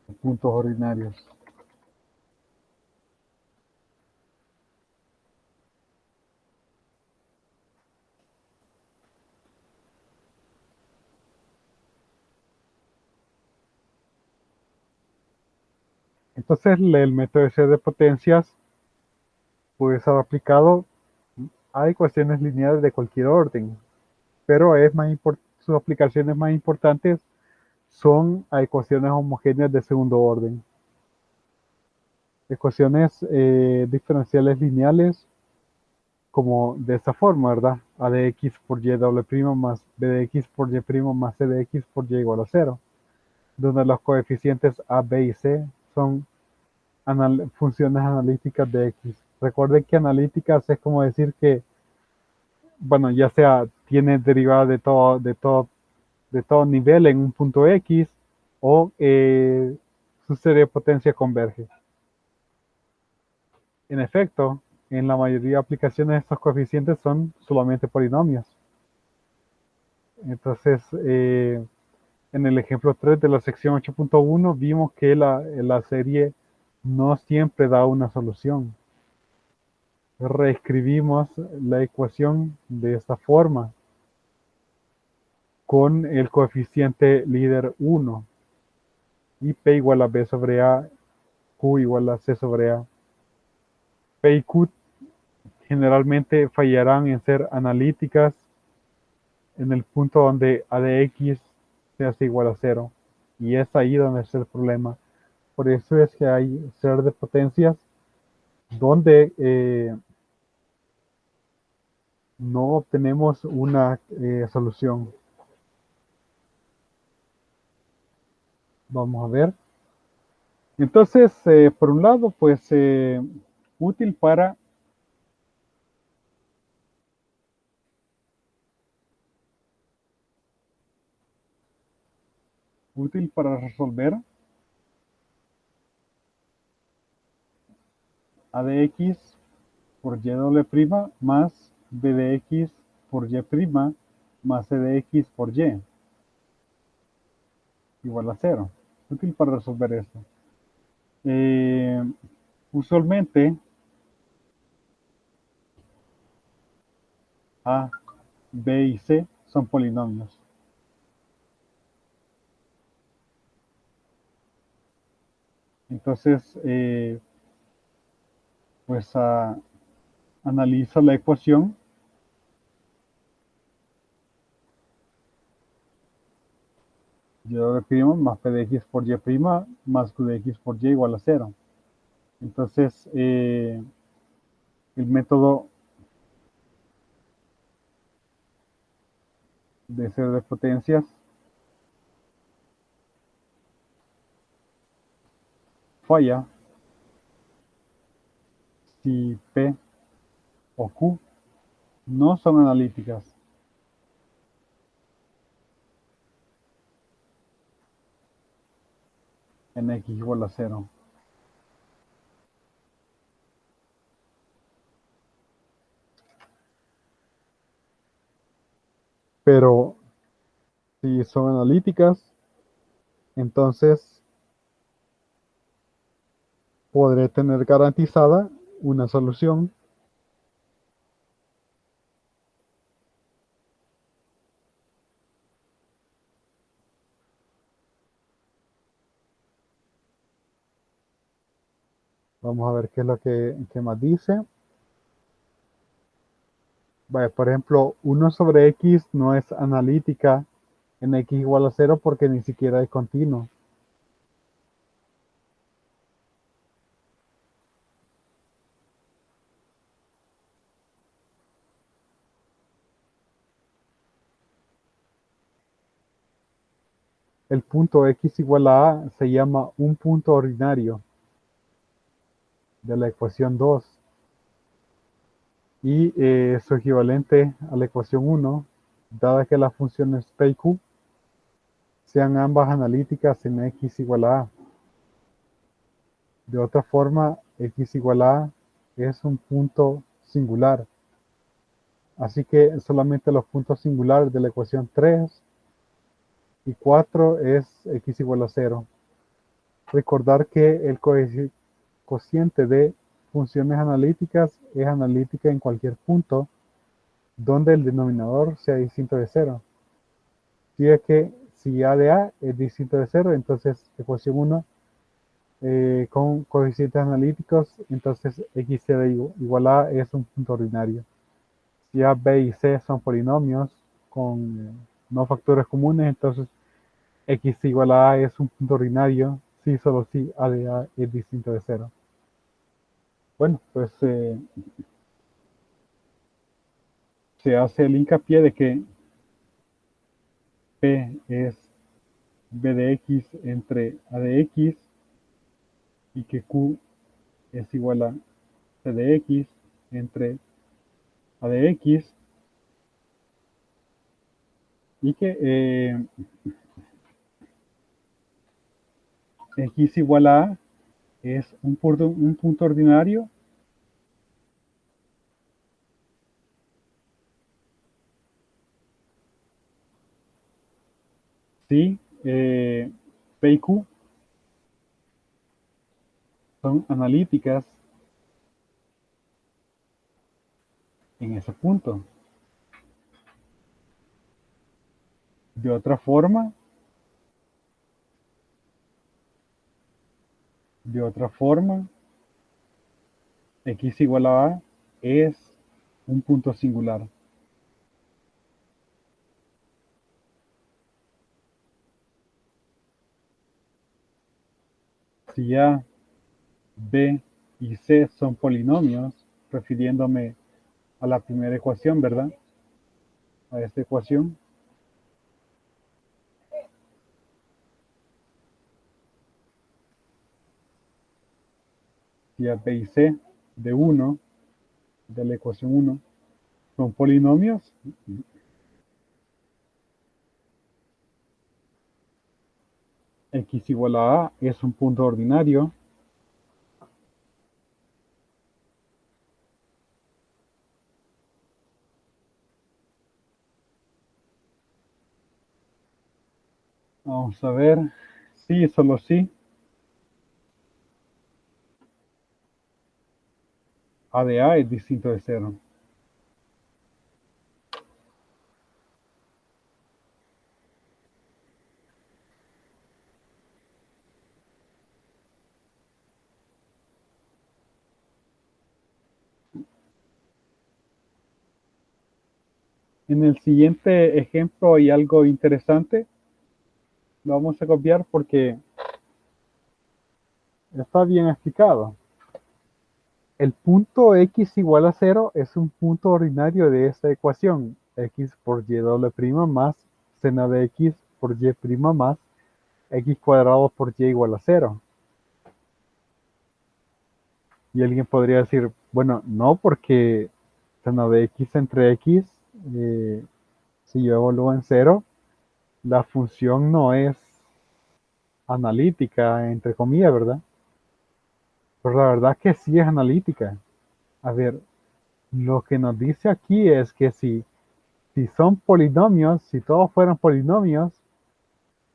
de puntos ordinarios. Entonces, el método de serie de potencias puede ser aplicado a ecuaciones lineales de cualquier orden, pero sus aplicaciones más importantes son a ecuaciones homogéneas de segundo orden. Ecuaciones diferenciales lineales como de esta forma, ¿verdad? A de x por y doble prima más b de x por y primo más c de x por y igual a 0, donde los coeficientes a, b y c son funciones analíticas de x. Recuerden que analíticas es como decir que, bueno, ya sea tiene derivada de todo nivel en un punto x o su serie de potencia converge. En efecto, en la mayoría de aplicaciones estos coeficientes son solamente polinomios. Entonces, en el ejemplo 3 de la sección 8.1 vimos que la serie no siempre da una solución. Reescribimos la ecuación de esta forma con el coeficiente líder 1 y P igual a B sobre A, Q igual a C sobre A. P y Q generalmente fallarán en ser analíticas en el punto donde A de X se hace igual a 0. Y es ahí donde es el problema. Por eso es que hay ser de potencias donde no obtenemos una solución. Vamos a ver. Entonces, por un lado, pues útil para resolver a de x por y doble prima más b de x por y prima más c de x por y igual a 0. Útil para resolver esto. Eh, usualmente a, b y c son polinomios. Entonces, pues analiza la ecuación y doble prima más p de x por y prima más q de x por y igual a 0. Entonces, el método de ser de potencias falla si P o Q no son analíticas. En x igual a 0. Pero si son analíticas, entonces podré tener garantizada una solución. Vamos a ver qué es lo que más dice. Vale, por ejemplo, 1/x no es analítica en x igual a 0 porque ni siquiera es continuo. El punto x igual a se llama un punto ordinario de la ecuación 2 y su equivalente a la ecuación 1, dada que las funciones p y q sean ambas analíticas en x igual a. De otra forma, x igual a es un punto singular. Así que solamente los puntos singulares de la ecuación 3 y 4 es x igual a 0. Recordar que el cociente de funciones analíticas es analítica en cualquier punto donde el denominador sea distinto de 0. Si es que si a de a es distinto de 0, entonces ecuación 1 con coeficientes analíticos, entonces x igual a es un punto ordinario. Si a, b y c son polinomios con no factores comunes, entonces x igual a es un punto ordinario si solo si a de a es distinto de 0. Bueno, pues se hace el hincapié de que P es B de X entre A de X y que Q es igual a C de X entre A de X y que X igual a es un punto ordinario si P y Q son analíticas en ese punto. De otra forma, x igual a es un punto singular. Si a, b y c son polinomios, refiriéndome a la primera ecuación, ¿verdad? A esta ecuación. Si a, b y c de 1, de la ecuación 1, son polinomios, x igual a es un punto ordinario. Vamos a ver. Sí, solo sí. A de a es distinto de 0. En el siguiente ejemplo hay algo interesante. Lo vamos a copiar porque está bien explicado. El punto x igual a 0 es un punto ordinario de esta ecuación. X por y doble prima más seno de x por y prima más x cuadrado por y igual a 0. Y alguien podría decir, bueno, no, porque seno de x entre x, si yo evalúo en 0, la función no es analítica, entre comillas, ¿verdad? Pero la verdad que sí es analítica. A ver, lo que nos dice aquí es que si son polinomios, si todos fueran polinomios,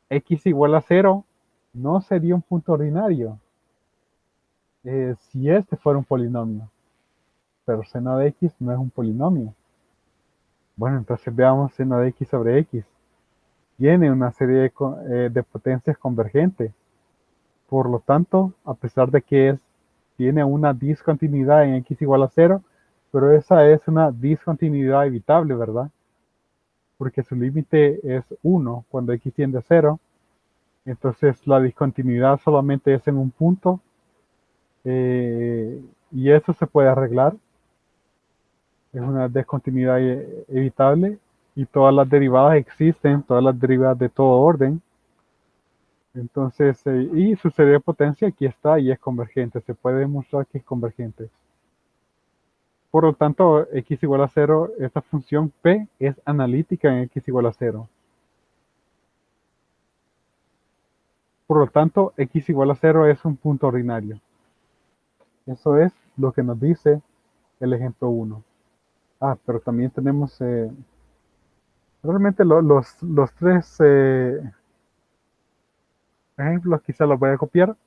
x igual a 0 no sería un punto ordinario. si este fuera un polinomio, pero seno de x no es un polinomio. Bueno, entonces veamos seno de x sobre x. Tiene una serie de potencias convergentes. Por lo tanto, a pesar de que tiene una discontinuidad en x igual a 0, pero esa es una discontinuidad evitable, ¿verdad? Porque su límite es 1 cuando x tiende a 0. Entonces la discontinuidad solamente es en un punto, y eso se puede arreglar. Es una discontinuidad evitable y todas las derivadas existen, todas las derivadas de todo orden. Entonces, y su serie de potencia aquí está y es convergente. Se puede demostrar que es convergente. Por lo tanto, x igual a 0, esta función p es analítica en x igual a 0. Por lo tanto, x igual a 0 es un punto ordinario. Eso es lo que nos dice el ejemplo 1. Pero también tenemos, realmente los tres ejemplos quizá los voy a copiar.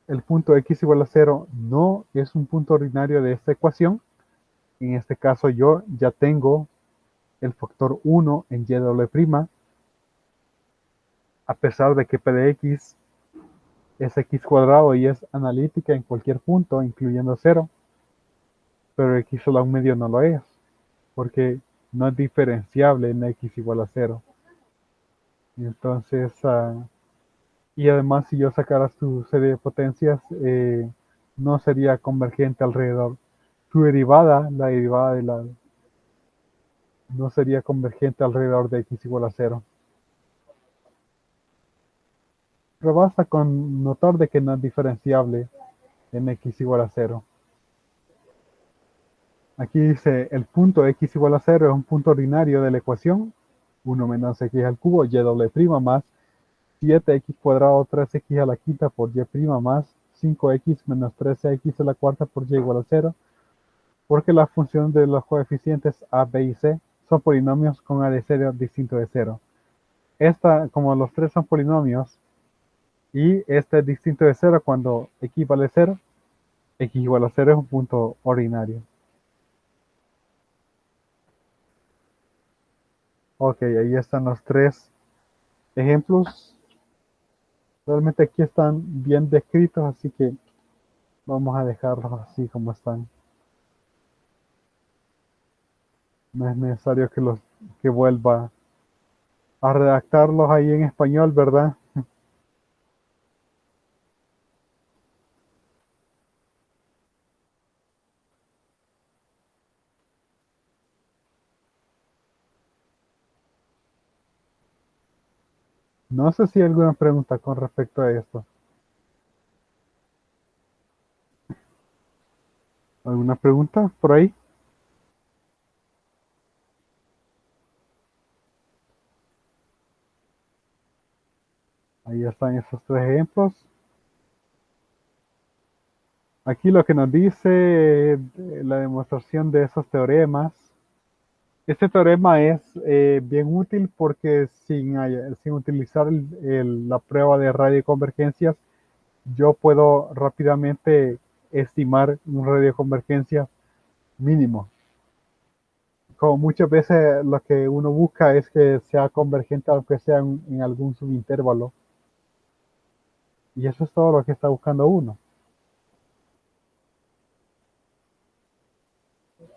El punto x igual a 0 no es un punto ordinario de esta ecuación. En este caso yo ya tengo el factor 1 en y doble prima, a pesar de que p de x es x cuadrado y es analítica en cualquier punto, incluyendo 0, pero x solo a un medio no lo es, porque no es diferenciable en x igual a 0. Entonces, y además si yo sacara su serie de potencias, no sería convergente alrededor. Su derivada, la derivada de la, no sería convergente alrededor de x igual a 0. Pero basta con notar de que no es diferenciable en x igual a 0. Aquí dice, el punto x igual a 0 es un punto ordinario de la ecuación 1 menos x al cubo y doble prima más 7x cuadrado 3x a la quinta por y prima más 5x menos 13x a la cuarta por y igual a 0, porque la función de los coeficientes a, b y c son polinomios con a de 0 distinto de 0. Esta, como los tres son polinomios, y este es distinto de 0 cuando x vale 0, x igual a 0 es un punto ordinario. Ok, ahí están los tres ejemplos. Realmente aquí están bien descritos, así que vamos a dejarlos así como están. No es necesario que vuelva a redactarlos ahí en español, ¿verdad? No sé si hay alguna pregunta con respecto a esto. ¿Alguna pregunta por ahí? Ahí están esos tres ejemplos. Aquí lo que nos dice la demostración de esos teoremas. Este teorema es bien útil porque sin utilizar la prueba de radioconvergencias, yo puedo rápidamente estimar un radio de convergencia mínimo. Como muchas veces lo que uno busca es que sea convergente aunque sea en algún subintervalo. Y eso es todo lo que está buscando uno.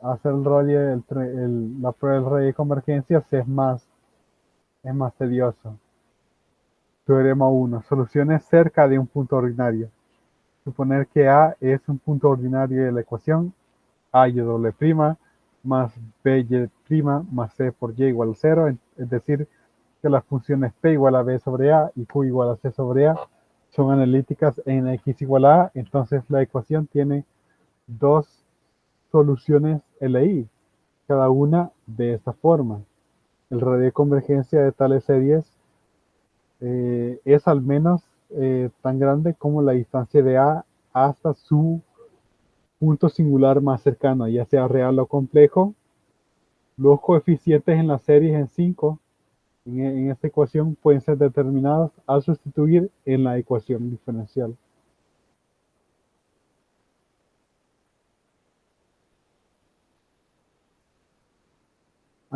Hacer el radio, la prueba del radio de convergencias es más tedioso. Teorema 1. Soluciones cerca de un punto ordinario. Suponer que A es un punto ordinario de la ecuación A y doble prima más B y prima más C por Y igual a 0, es decir, que las funciones P igual a B sobre A y Q igual a C sobre A son analíticas en X igual a A, entonces la ecuación tiene dos soluciones LI, cada una de esta forma. El radio de convergencia de tales series es al menos tan grande como la distancia de A hasta su punto singular más cercano, ya sea real o complejo. Los coeficientes en las series en 5 en esta ecuación pueden ser determinados al sustituir en la ecuación diferencial.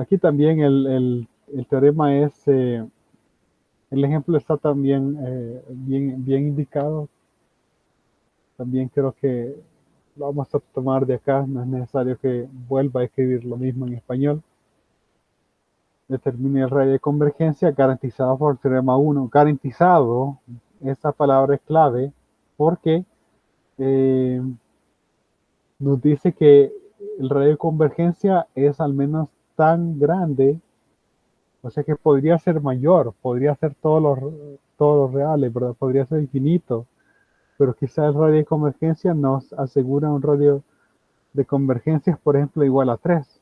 Aquí también el teorema es, el ejemplo está también bien indicado. También creo que lo vamos a tomar de acá, no es necesario que vuelva a escribir lo mismo en español. Determine el radio de convergencia garantizado por el teorema 1. Garantizado, esa palabra es clave porque eh, nos dice que el radio de convergencia es al menos tan grande, o sea que podría ser mayor, podría ser todos los reales, ¿verdad? Podría ser infinito, pero quizá el radio de convergencia nos asegura un radio de convergencias, por ejemplo, igual a 3.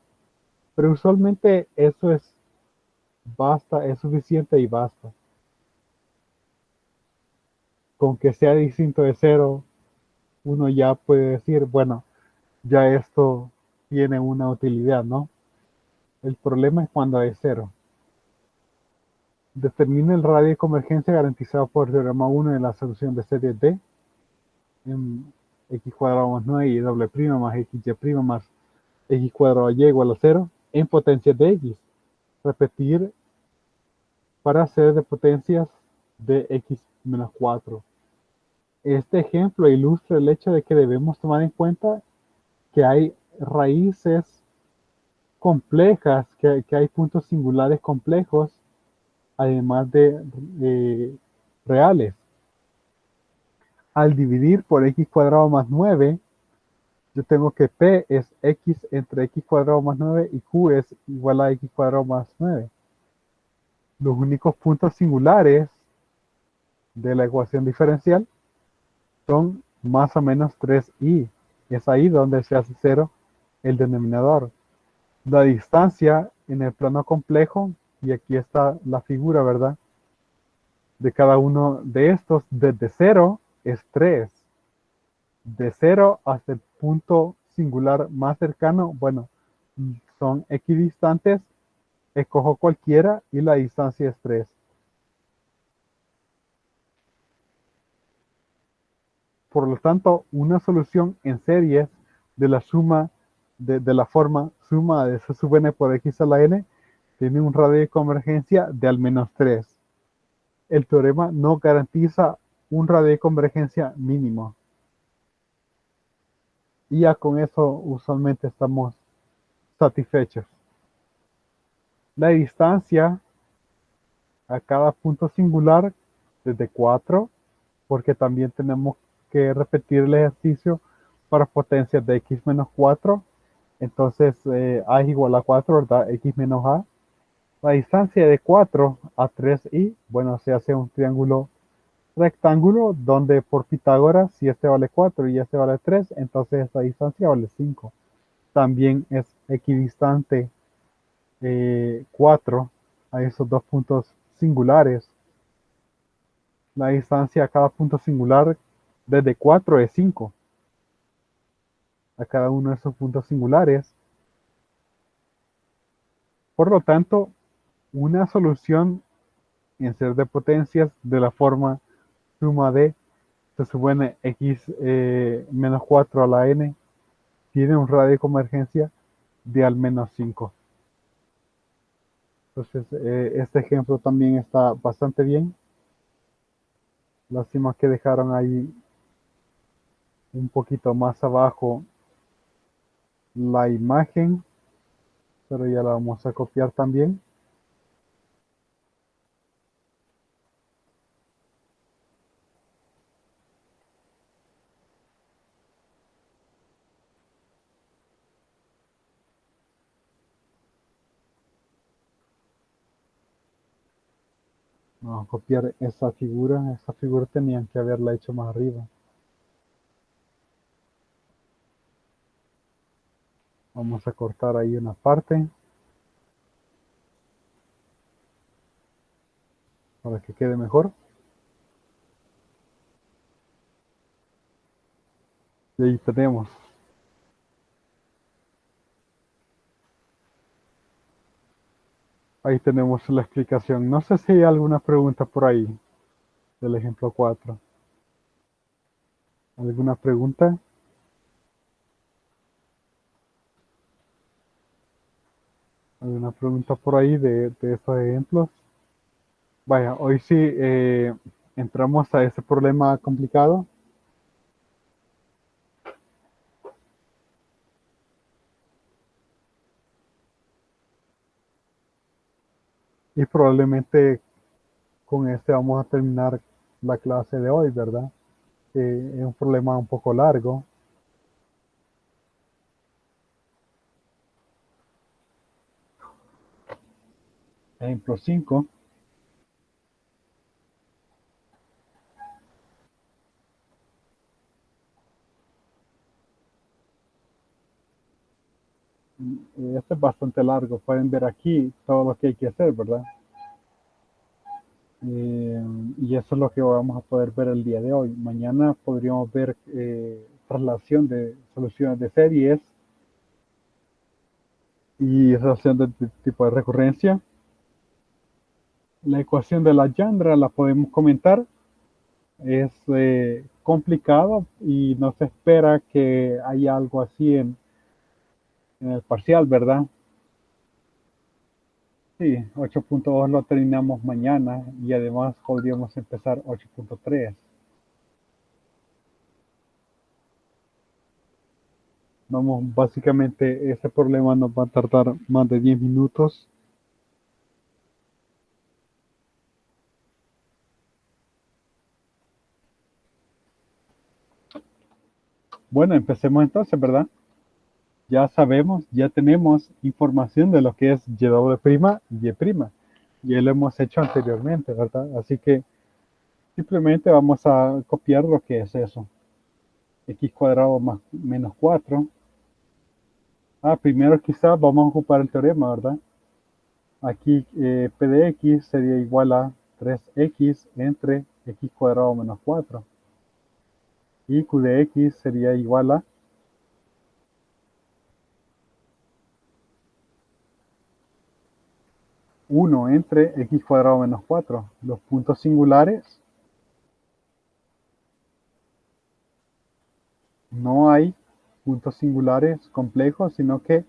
Pero usualmente eso basta, es suficiente y basta. Con que sea distinto de cero, uno ya puede decir, bueno, ya esto tiene una utilidad, ¿no? El problema es cuando es cero. Determina el radio de convergencia garantizado por el teorema 1 de la solución de serie D en x cuadrado más 9 y doble prima más xy más x cuadrado y igual a 0 en potencias de x. Repetir para hacer de potencias de x menos 4. Este ejemplo ilustra el hecho de que debemos tomar en cuenta que hay raíces complejas, que hay puntos singulares complejos, además de reales. Al dividir por x cuadrado más 9, yo tengo que P es x entre x cuadrado más 9 y Q es igual a x cuadrado más 9. Los únicos puntos singulares de la ecuación diferencial son más o menos 3i. Es ahí donde se hace cero el denominador. La distancia en el plano complejo, y aquí está la figura, ¿verdad? De cada uno de estos, desde 0 es 3. De 0 hasta el punto singular más cercano, bueno, son equidistantes, escojo cualquiera y la distancia es 3. Por lo tanto, una solución en series de la suma de la forma suma de c sub n por x a la n tiene un radio de convergencia de al menos 3. El teorema no garantiza un radio de convergencia mínimo. Y ya con eso usualmente estamos satisfechos. La distancia a cada punto singular desde 4, porque también tenemos que repetir el ejercicio para potencias de x menos 4. Entonces a es igual a 4, ¿verdad? X menos a. La distancia de 4 a 3i, bueno, se hace un triángulo rectángulo donde por Pitágoras, si este vale 4 y este vale 3, entonces esta distancia vale 5. También es equidistante 4 a esos dos puntos singulares. La distancia a cada punto singular desde 4 es 5. A cada uno de esos puntos singulares. Por lo tanto, una solución en ser de potencias de la forma suma de se supone x menos 4 a la n tiene un radio de convergencia de al menos 5. Entonces, este ejemplo también está bastante bien. Lástima que dejaron ahí un poquito más abajo la imagen, pero ya la vamos a copiar también. Vamos a copiar esa figura. Esa figura tenían que haberla hecho más arriba. Vamos a cortar ahí una parte para que quede mejor. Y ahí tenemos. Ahí tenemos la explicación. No sé si hay alguna pregunta por ahí del ejemplo 4. ¿Alguna pregunta? Hay una pregunta por ahí de estos ejemplos. Vaya, hoy sí entramos a ese problema complicado. Y probablemente con este vamos a terminar la clase de hoy, ¿verdad? Es un problema un poco largo. Ejemplo 5. Este es bastante largo. Pueden ver aquí todo lo que hay que hacer, ¿verdad? Eh, y eso es lo que vamos a poder ver el día de hoy. Mañana podríamos ver traslación de soluciones de series y relación de tipo de recurrencia. La ecuación de la Yandra la podemos comentar. Es complicado y no se espera que haya algo así en el parcial, ¿verdad? Sí, 8.2 lo terminamos mañana y además podríamos empezar 8.3. Vamos, básicamente ese problema nos va a tardar más de 10 minutos. Bueno, empecemos entonces, ¿verdad? Ya sabemos, ya tenemos información de lo que es Y' y Y'. Ya lo hemos hecho anteriormente, ¿verdad? Así que simplemente vamos a copiar lo que es eso. X cuadrado más menos 4. Primero quizás vamos a ocupar el teorema, ¿verdad? Aquí P de X sería igual a 3X entre X cuadrado menos 4. Y Q de X sería igual a 1 entre X cuadrado menos 4. Los puntos singulares, no hay puntos singulares complejos, sino que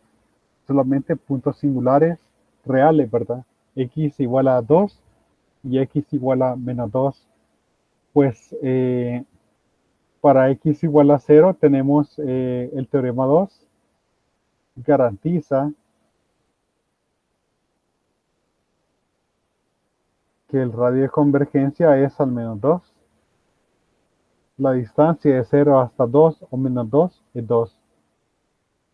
solamente puntos singulares reales, ¿verdad? X igual a 2 y X igual a menos 2. Pues para X igual a 0 tenemos el teorema 2, garantiza que el radio de convergencia es al menos 2. La distancia de 0 hasta 2 o menos 2 es 2.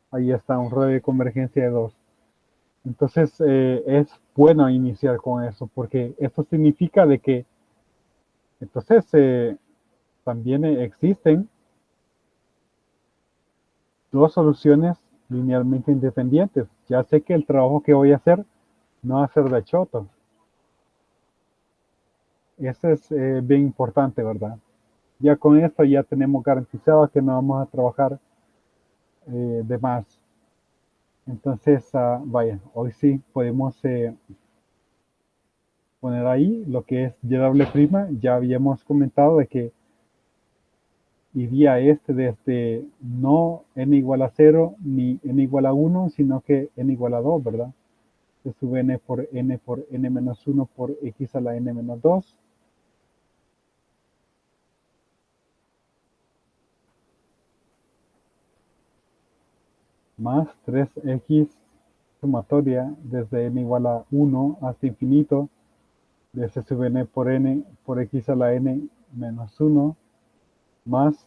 Ahí está un radio de convergencia de 2. Entonces es bueno iniciar con eso porque esto significa de que entonces también existen dos soluciones linealmente independientes. Ya sé que el trabajo que voy a hacer no va a ser de choto. Eso es bien importante, ¿verdad? Ya con esto ya tenemos garantizado que no vamos a trabajar de más. Entonces, vaya, hoy sí podemos poner ahí lo que es Y'. Ya habíamos comentado de que iría desde no n igual a 0 ni n igual a 1, sino que n igual a 2, ¿verdad? Se sube n por n menos 1 por x a la n menos 2. Más 3x sumatoria desde n igual a 1 hasta infinito de s sub n por x a la n menos 1 más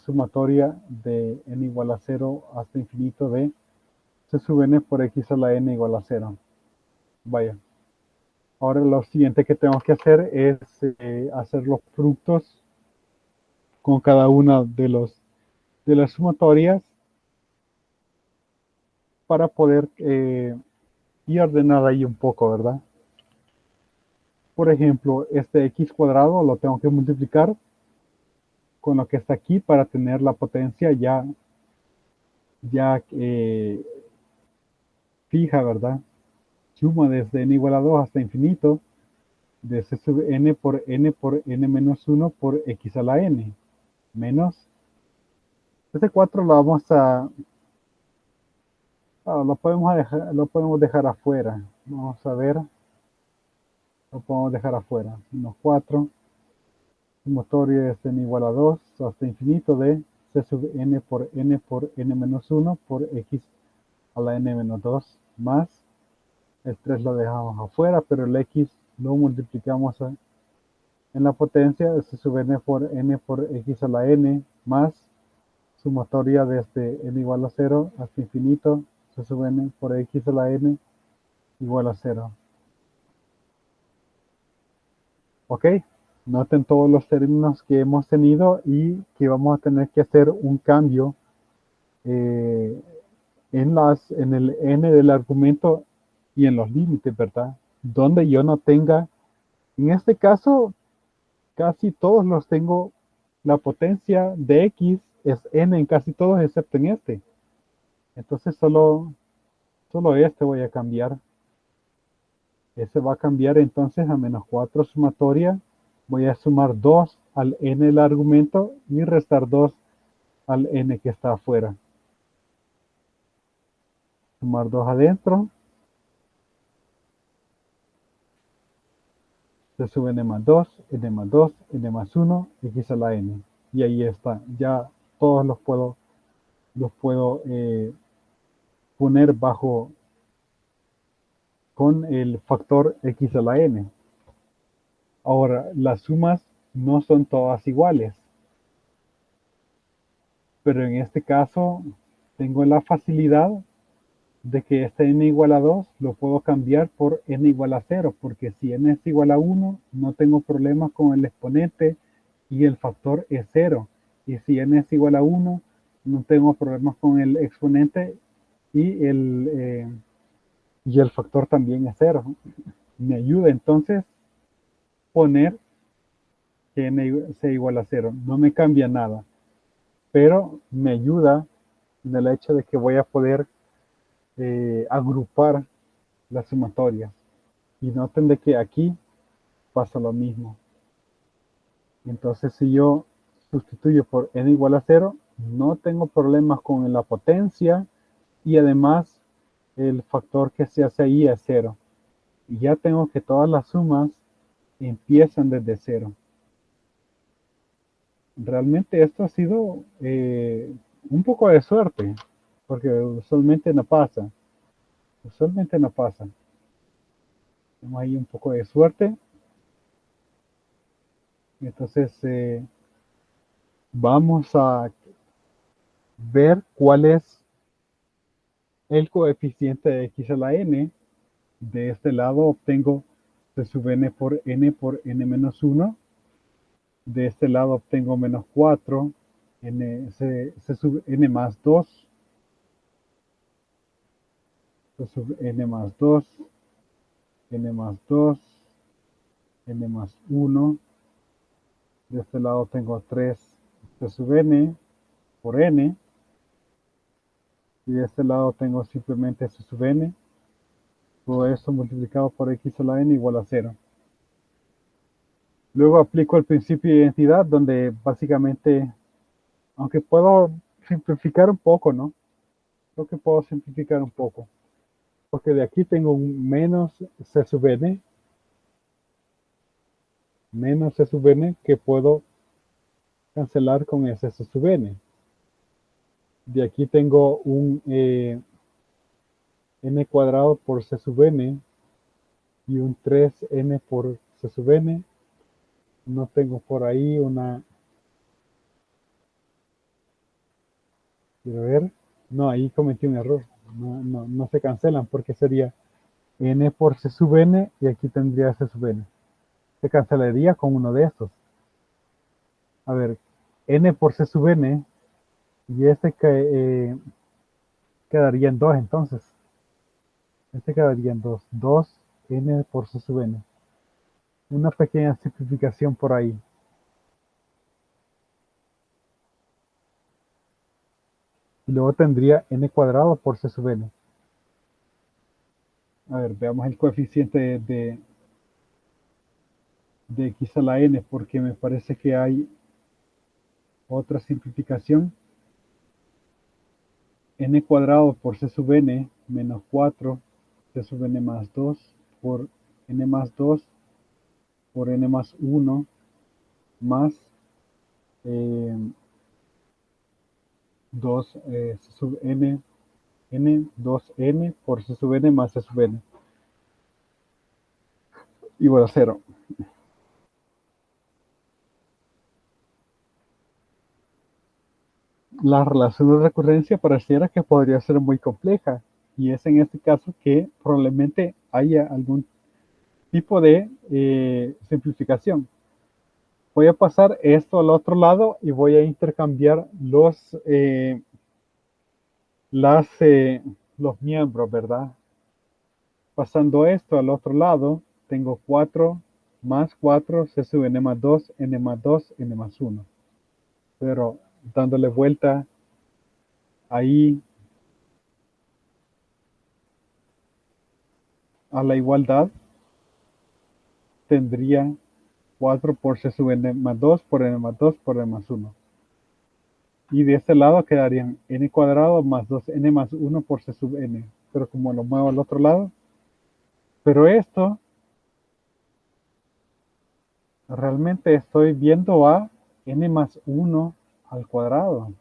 sumatoria de n igual a 0 hasta infinito de s sub n por x a la n igual a 0. Vaya. Ahora lo siguiente que tenemos que hacer es hacer los frutos con cada una de las sumatorias para poder y ordenar ahí un poco, ¿verdad? Por ejemplo, este x cuadrado lo tengo que multiplicar con lo que está aquí para tener la potencia ya fija, ¿verdad? Suma desde n igual a 2 hasta infinito de c sub n por n menos 1 por x a la n menos este 4 lo vamos a Lo podemos dejar afuera. Vamos a ver. Lo podemos dejar afuera. Menos 4. Sumatoria es n igual a 2 hasta infinito de c sub n por n menos 1 por x a la n menos 2 más el 3 lo dejamos afuera, pero el x lo multiplicamos en la potencia de c sub n por x a la n más sumatoria desde n igual a 0 hasta infinito c sub n por x a la n igual a 0. ¿Ok? Noten todos los términos que hemos tenido y que vamos a tener que hacer un cambio en el n del argumento y en los límites, ¿verdad? Donde yo no tenga, en este caso, casi todos los tengo, la potencia de x es n en casi todos excepto en este. Entonces solo este voy a cambiar. Ese va a cambiar entonces a menos 4 sumatoria. Voy a sumar 2 al n del argumento y restar 2 al n que está afuera. Sumar 2 adentro. Se sube n más 2, n más 2, n más 1, x a la n. Y ahí está. Ya todos los puedo poner bajo con el factor x a la n. Ahora, las sumas no son todas iguales. Pero en este caso, tengo la facilidad de que este n igual a 2 lo puedo cambiar por n igual a 0, porque si n es igual a 1, no tengo problemas con el exponente y el factor es 0. Y si n es igual a 1, no tengo problemas con el exponente y el factor también es 0. Me ayuda entonces poner que n sea igual a 0. No me cambia nada, pero me ayuda en el hecho de que voy a poder agrupar las sumatorias. Y noten de que aquí pasa lo mismo. Entonces, si yo sustituyo por n igual a 0, no tengo problemas con la potencia y además el factor que se hace ahí es 0. Y ya tengo que todas las sumas empiezan desde 0. Realmente esto ha sido un poco de suerte, porque usualmente no pasa. Usualmente no pasa. Tenemos ahí un poco de suerte. Entonces, vamos a ver cuál es el coeficiente de x a la n. De este lado obtengo c sub n por n menos 1. De este lado obtengo menos 4, c sub n más 2, c sub n más 2, n más 2, n más 1. De este lado tengo 3 c sub n por n. Y de este lado tengo simplemente c sub n. Todo esto multiplicado por x a la n igual a 0. Luego aplico el principio de identidad, donde básicamente, aunque puedo simplificar un poco, ¿no? Creo que puedo simplificar un poco. Porque de aquí tengo un menos c sub n, que puedo cancelar con ese c sub n. De aquí tengo un n cuadrado por c sub n y un 3n por c sub n. No tengo por ahí una... Quiero ver. No, ahí cometí un error. No se cancelan porque sería n por c sub n y aquí tendría c sub n. Se cancelaría con uno de estos. A ver, n por c sub n y este quedaría en 2 entonces. Este quedaría en 2. 2n por c sub n. Una pequeña simplificación por ahí. Y luego tendría n cuadrado por c sub n. A ver, veamos el coeficiente de x a la n, porque me parece que hay otra simplificación. N cuadrado por c sub n menos 4 C sub n más 2 por n más 2 por n más 1 más 2 C sub n, 2n por C sub n más C sub n igual a 0. La relación de recurrencia pareciera que podría ser muy compleja, y es en este caso que probablemente haya algún tipo de simplificación. Voy a pasar esto al otro lado y voy a intercambiar los miembros, ¿verdad? Pasando esto al otro lado, tengo 4 más 4 C sub n más 2, n más 2, n más 1. Pero dándole vuelta ahí a la igualdad, tendría 4 por C sub n más 2 por n más 2 por n más 1. Y de este lado quedarían n cuadrado más 2n más 1 por C sub n. Pero como lo muevo al otro lado, pero esto realmente estoy viendo a n más 1 al cuadrado.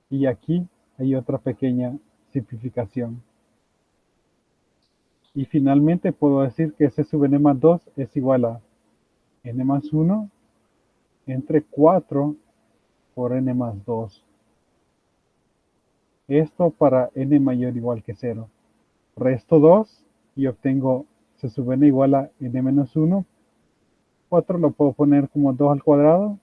Y aquí hay otra pequeña simplificación. Y finalmente puedo decir que C sub n más 2 es igual a n más 1 entre 4 por n más 2. Esto para n mayor o igual que 0. Resto 2 y obtengo C sub n igual a n menos 1. 4 lo puedo poner como 2 al cuadrado.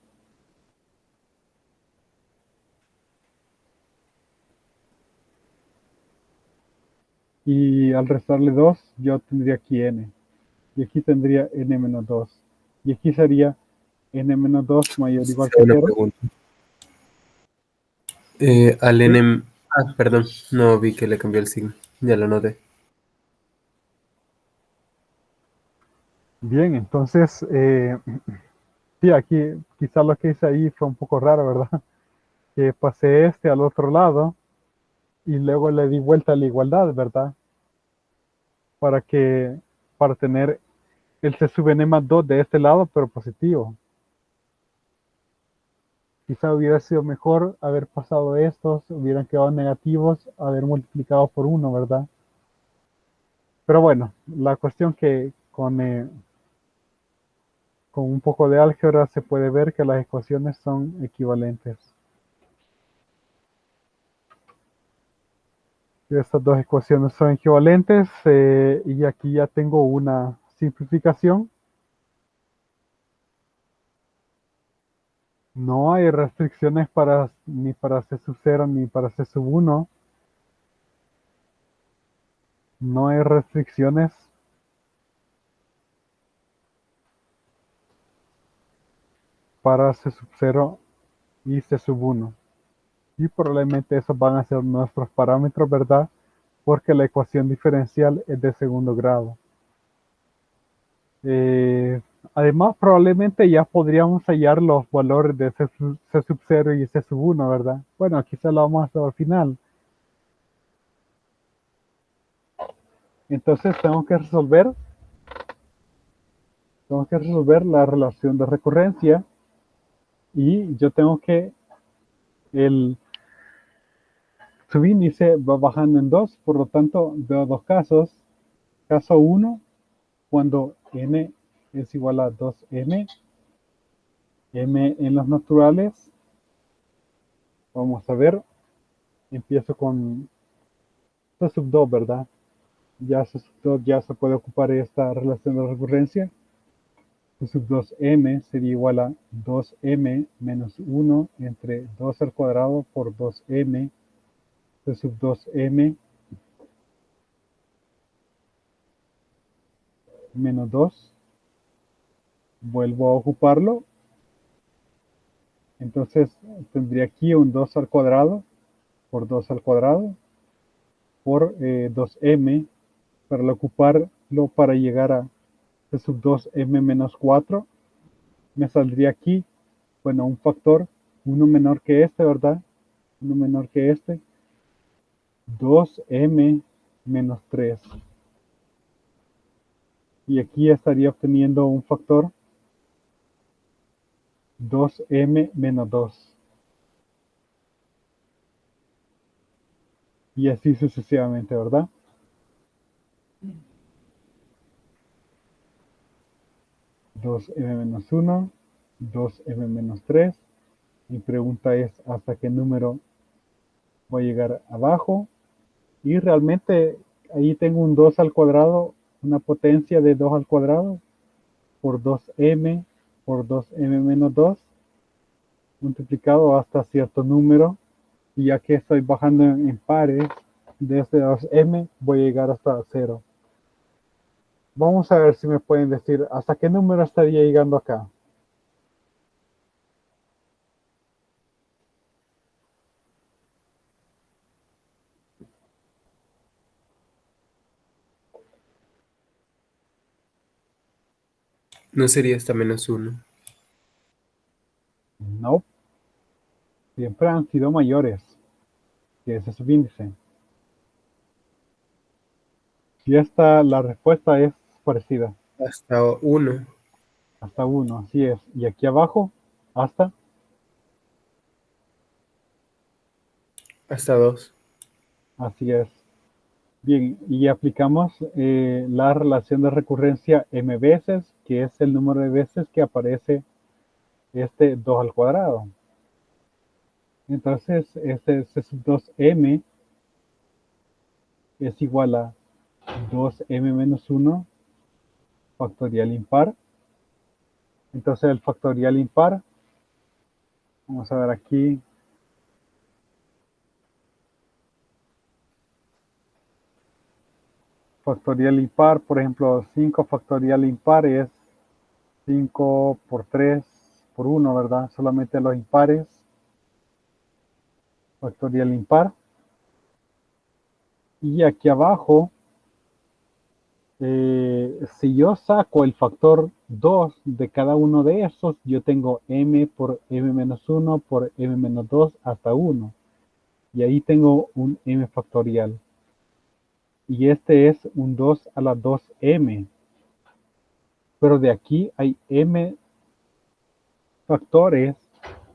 Y al restarle 2, yo tendría aquí n. Y aquí tendría n menos 2. Y aquí sería n menos 2 mayor o igual que Una 0. pregunta. Al n... Ah, perdón, no vi que le cambió el signo. Ya lo noté. Bien, entonces, sí, aquí quizás lo que hice ahí fue un poco raro, ¿verdad? Que pasé este al otro lado y luego le di vuelta a la igualdad, ¿verdad? Para tener el C sub n más 2 de este lado, pero positivo. Quizá hubiera sido mejor haber pasado estos, hubieran quedado negativos, haber multiplicado por 1, ¿verdad? Pero bueno, la cuestión que con un poco de álgebra se puede ver que las ecuaciones son equivalentes. Estas dos ecuaciones son equivalentes y aquí ya tengo una simplificación. No hay restricciones ni para C sub 0 ni para C sub 1. No hay restricciones para C sub 0 y C sub 1. Y probablemente esos van a ser nuestros parámetros, ¿verdad? Porque la ecuación diferencial es de segundo grado. Además, probablemente ya podríamos hallar los valores de C sub 0 y C sub 1, ¿verdad? Bueno, quizá lo vamos a hacer al final. Entonces tengo que resolver la relación de recurrencia y yo tengo que el subíndice va bajando en 2, por lo tanto veo dos casos. Caso 1, cuando n es igual a 2m, m en los naturales. Vamos a ver, empiezo con C sub 2, ¿verdad? Ya C sub 2 ya se puede ocupar esta relación de recurrencia. C sub 2m sería igual a 2m menos 1 entre 2 al cuadrado por 2m. C sub 2m menos 2. Vuelvo a ocuparlo. Entonces tendría aquí un 2 al cuadrado por 2 al cuadrado por 2m. Para ocuparlo para llegar a C sub 2m menos 4, me saldría aquí, bueno, un factor, uno menor que este, ¿verdad? Uno menor que este. 2m menos 3. Y aquí estaría obteniendo un factor 2m menos 2. Y así sucesivamente, ¿verdad? Dos m menos 1, 2m menos 3. Mi pregunta es, ¿hasta qué número voy a llegar abajo? Y realmente ahí tengo un 2 al cuadrado, una potencia de 2 al cuadrado, por 2m, por 2m menos 2, multiplicado hasta cierto número. Y ya que estoy bajando en pares, desde 2m voy a llegar hasta 0. Vamos a ver si me pueden decir hasta qué número estaría llegando acá. No sería hasta -1. No, siempre han sido mayores que ese subíndice. Y la respuesta es parecida. Hasta 1. Hasta 1, así es. Y aquí abajo, hasta, Hasta 2. así es. Bien, y aplicamos la relación de recurrencia m veces, que es el número de veces que aparece este 2 al cuadrado. Entonces, este C sub 2m es igual a 2m menos 1 factorial impar. Entonces, el factorial impar, vamos a ver aquí, factorial impar, por ejemplo, 5 factorial impar es 5 por 3 por 1, ¿verdad? Solamente los impares, factorial impar. Y aquí abajo, si yo saco el factor 2 de cada uno de esos, yo tengo m por m menos 1 por m menos 2 hasta 1. Y ahí tengo un m factorial. Y este es un 2 a la 2m. Pero de aquí hay m factores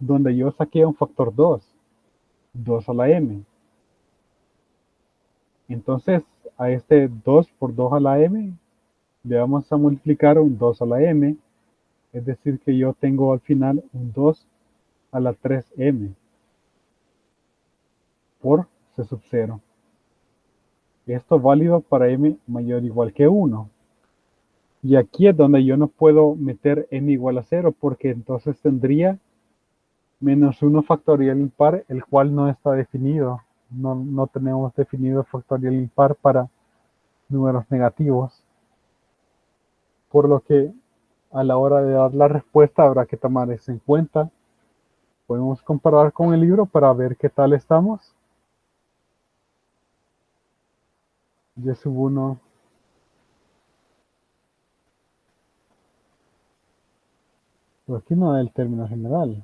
donde yo saqué un factor 2, 2 a la m. Entonces, a este 2 por 2 a la m le vamos a multiplicar un 2 a la m, es decir que yo tengo al final un 2 a la 3m por c sub 0. Esto es válido para m mayor o igual que 1. Y aquí es donde yo no puedo meter m igual a 0 porque entonces tendría menos 1 factorial impar, el cual no está definido. No tenemos definido factorial impar para números negativos. Por lo que a la hora de dar la respuesta habrá que tomar eso en cuenta. Podemos comparar con el libro para ver qué tal estamos. Y sub 1. Pero aquí no da el término general.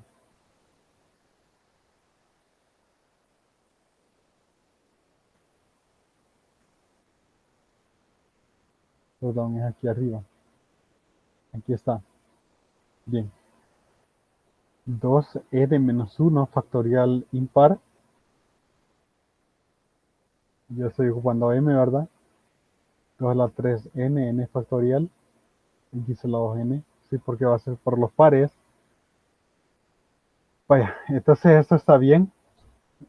Perdón, es aquí arriba. Aquí está. Bien. 2e de menos 1 factorial impar. Yo estoy ocupando m, ¿verdad? 2 a la 3n, n factorial. X a la 2n. Sí, porque va a ser por los pares. Vaya, entonces esto está bien.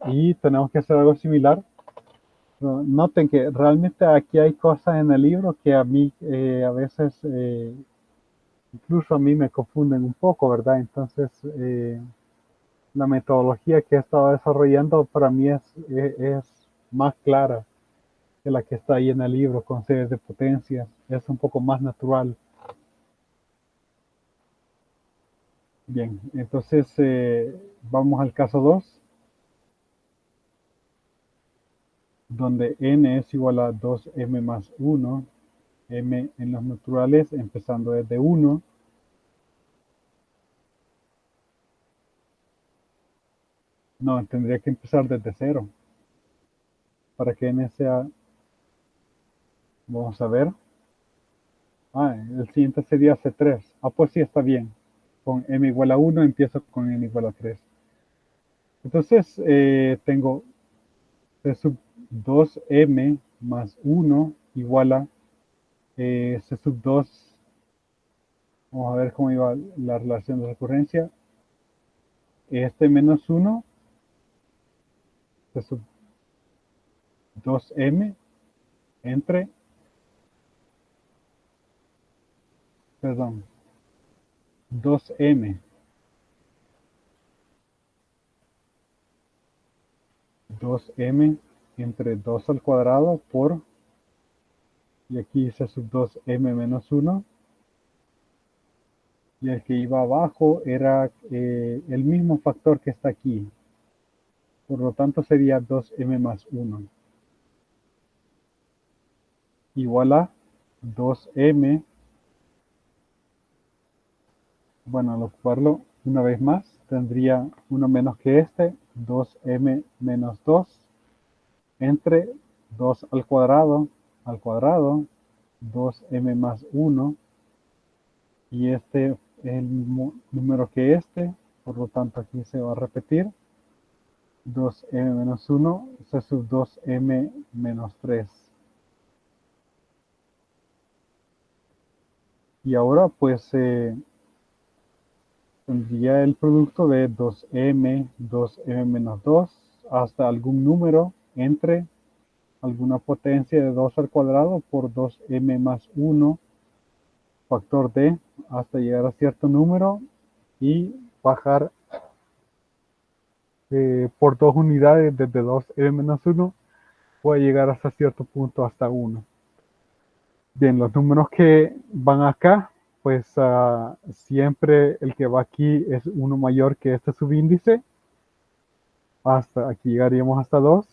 Y tenemos que hacer algo similar. Noten que realmente aquí hay cosas en el libro que a mí a veces, incluso a mí me confunden un poco, ¿verdad? Entonces, la metodología que he estado desarrollando para mí es más clara que la que está ahí en el libro con series de potencias. Es un poco más natural. Bien, entonces vamos al caso 2, donde n es igual a 2m más 1, m en los naturales, empezando desde 1. No, tendría que empezar desde 0. para que n sea, vamos a ver, el siguiente sería C3. Pues sí, está bien. Con m igual a 1 empiezo con n igual a 3. Entonces tengo C sub 2m más 1 igual a C sub 2. Vamos a ver cómo iba la relación de recurrencia. Este menos 1, C sub 2m entre, perdón, 2m. 2m entre 2 al cuadrado por, y aquí C sub 2m menos 1, y el que iba abajo era el mismo factor que está aquí, por lo tanto sería 2m más 1 igual a 2m, bueno, al ocuparlo una vez más tendría uno menos que este, 2m menos 2 entre 2 al cuadrado, 2m más 1, y este es el mismo número que este, por lo tanto aquí se va a repetir 2m menos 1, C sub 2m menos 3. Y ahora pues tendría el producto de 2m menos 2 hasta algún número entre alguna potencia de 2 al cuadrado por 2m más 1 factor d hasta llegar a cierto número y bajar por 2 unidades desde 2m menos 1 puede llegar hasta cierto punto hasta 1. Bien, los números que van acá, pues siempre el que va aquí es uno mayor que este subíndice. Hasta aquí llegaríamos hasta 2.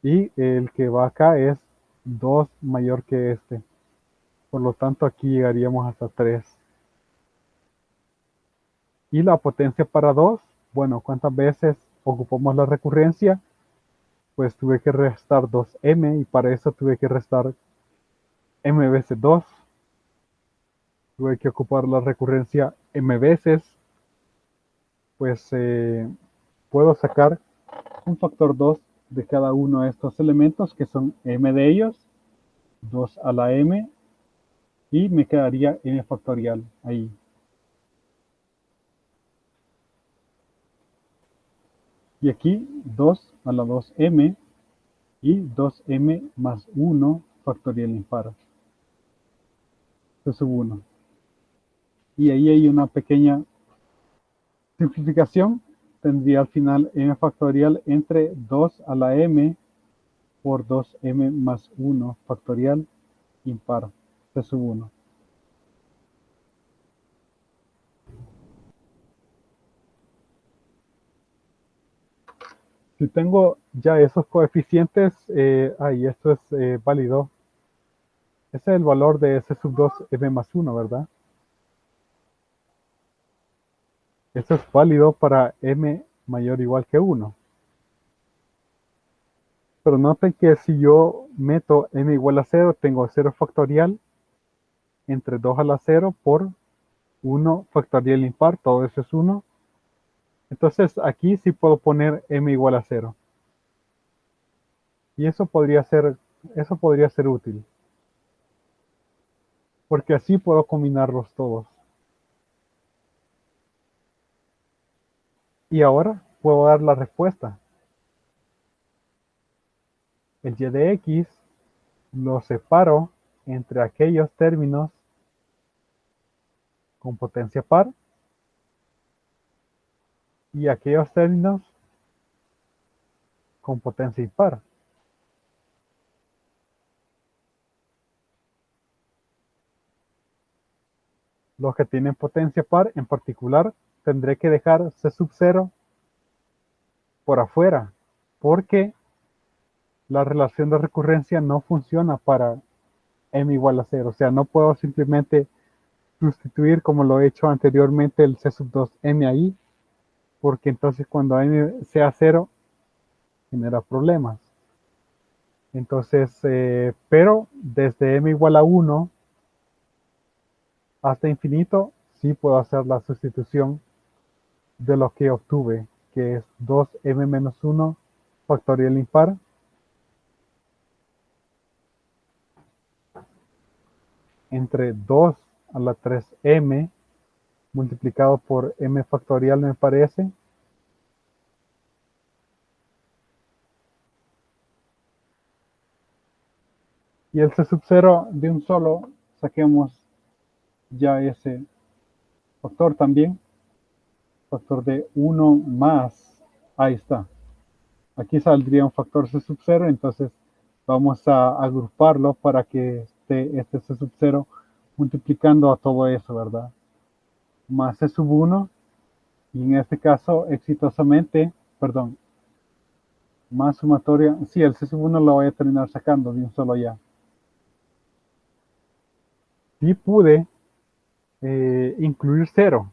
Y el que va acá es 2 mayor que este. Por lo tanto, aquí llegaríamos hasta 3. Y la potencia para 2, bueno, ¿cuántas veces ocupamos la recurrencia? Pues tuve que restar 2m y para eso tuve que restar m veces 2. Tuve que ocupar la recurrencia m veces. Pues puedo sacar un factor 2 de cada uno de estos elementos, que son m de ellos, 2 a la m, y me quedaría m factorial ahí. Y aquí 2 a la 2m y 2m más 1 factorial impar. Eso sub 1. Y ahí hay una pequeña simplificación. Tendría al final m factorial entre 2 a la m por 2m más 1 factorial impar. C sub 1. Si tengo ya esos coeficientes, esto es válido. Ese es el valor de S sub 2 m más 1, ¿verdad? Eso es válido para m mayor o igual que 1. Pero noten que si yo meto m igual a 0, tengo 0 factorial entre 2 a la 0 por 1 factorial impar, todo eso es 1. Entonces aquí sí puedo poner m igual a 0. Y eso podría ser útil. Porque así puedo combinarlos todos. Y ahora puedo dar la respuesta. El y de x lo separo entre aquellos términos con potencia par y aquellos términos con potencia impar. Los que tienen potencia par en particular tendré que dejar C sub 0 por afuera, porque la relación de recurrencia no funciona para m igual a 0. O sea, no puedo simplemente sustituir como lo he hecho anteriormente el C sub 2m ahí, porque entonces cuando m sea 0, genera problemas. Entonces, pero desde m igual a 1 hasta infinito, sí puedo hacer la sustitución de lo que obtuve, que es 2m menos 1 factorial impar entre 2 a la 3m multiplicado por m factorial, me parece. Y el c sub 0 de un solo, saquemos ya ese factor también. Factor de 1 más, ahí está. Aquí saldría un factor c sub 0, entonces vamos a agruparlo para que esté este c sub 0 multiplicando a todo eso, ¿verdad? Más c sub 1, y en este caso exitosamente, perdón, más sumatoria, sí, el c sub 1 lo voy a terminar sacando de un solo ya. Sí pude incluir 0,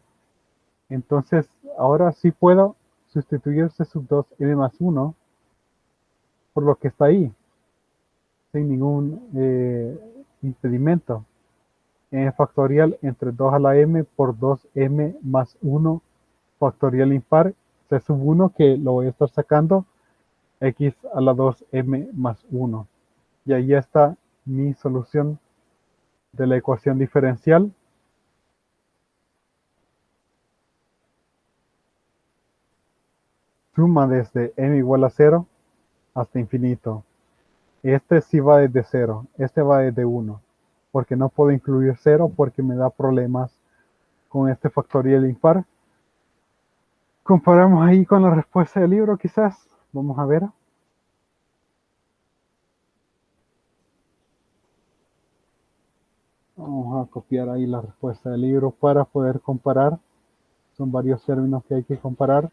entonces ahora sí puedo sustituir c sub 2 m más 1 por lo que está ahí, sin ningún impedimento. M factorial entre 2 a la m por 2m más 1 factorial impar, c sub 1, que lo voy a estar sacando, x a la 2m más 1. Y ahí está mi solución de la ecuación diferencial. Suma desde m igual a 0 hasta infinito. Este sí va desde 0, este va desde 1, porque no puedo incluir 0 porque me da problemas con este factorial impar. Comparamos ahí con la respuesta del libro, quizás. Vamos a ver. Vamos a copiar ahí la respuesta del libro para poder comparar. Son varios términos que hay que comparar.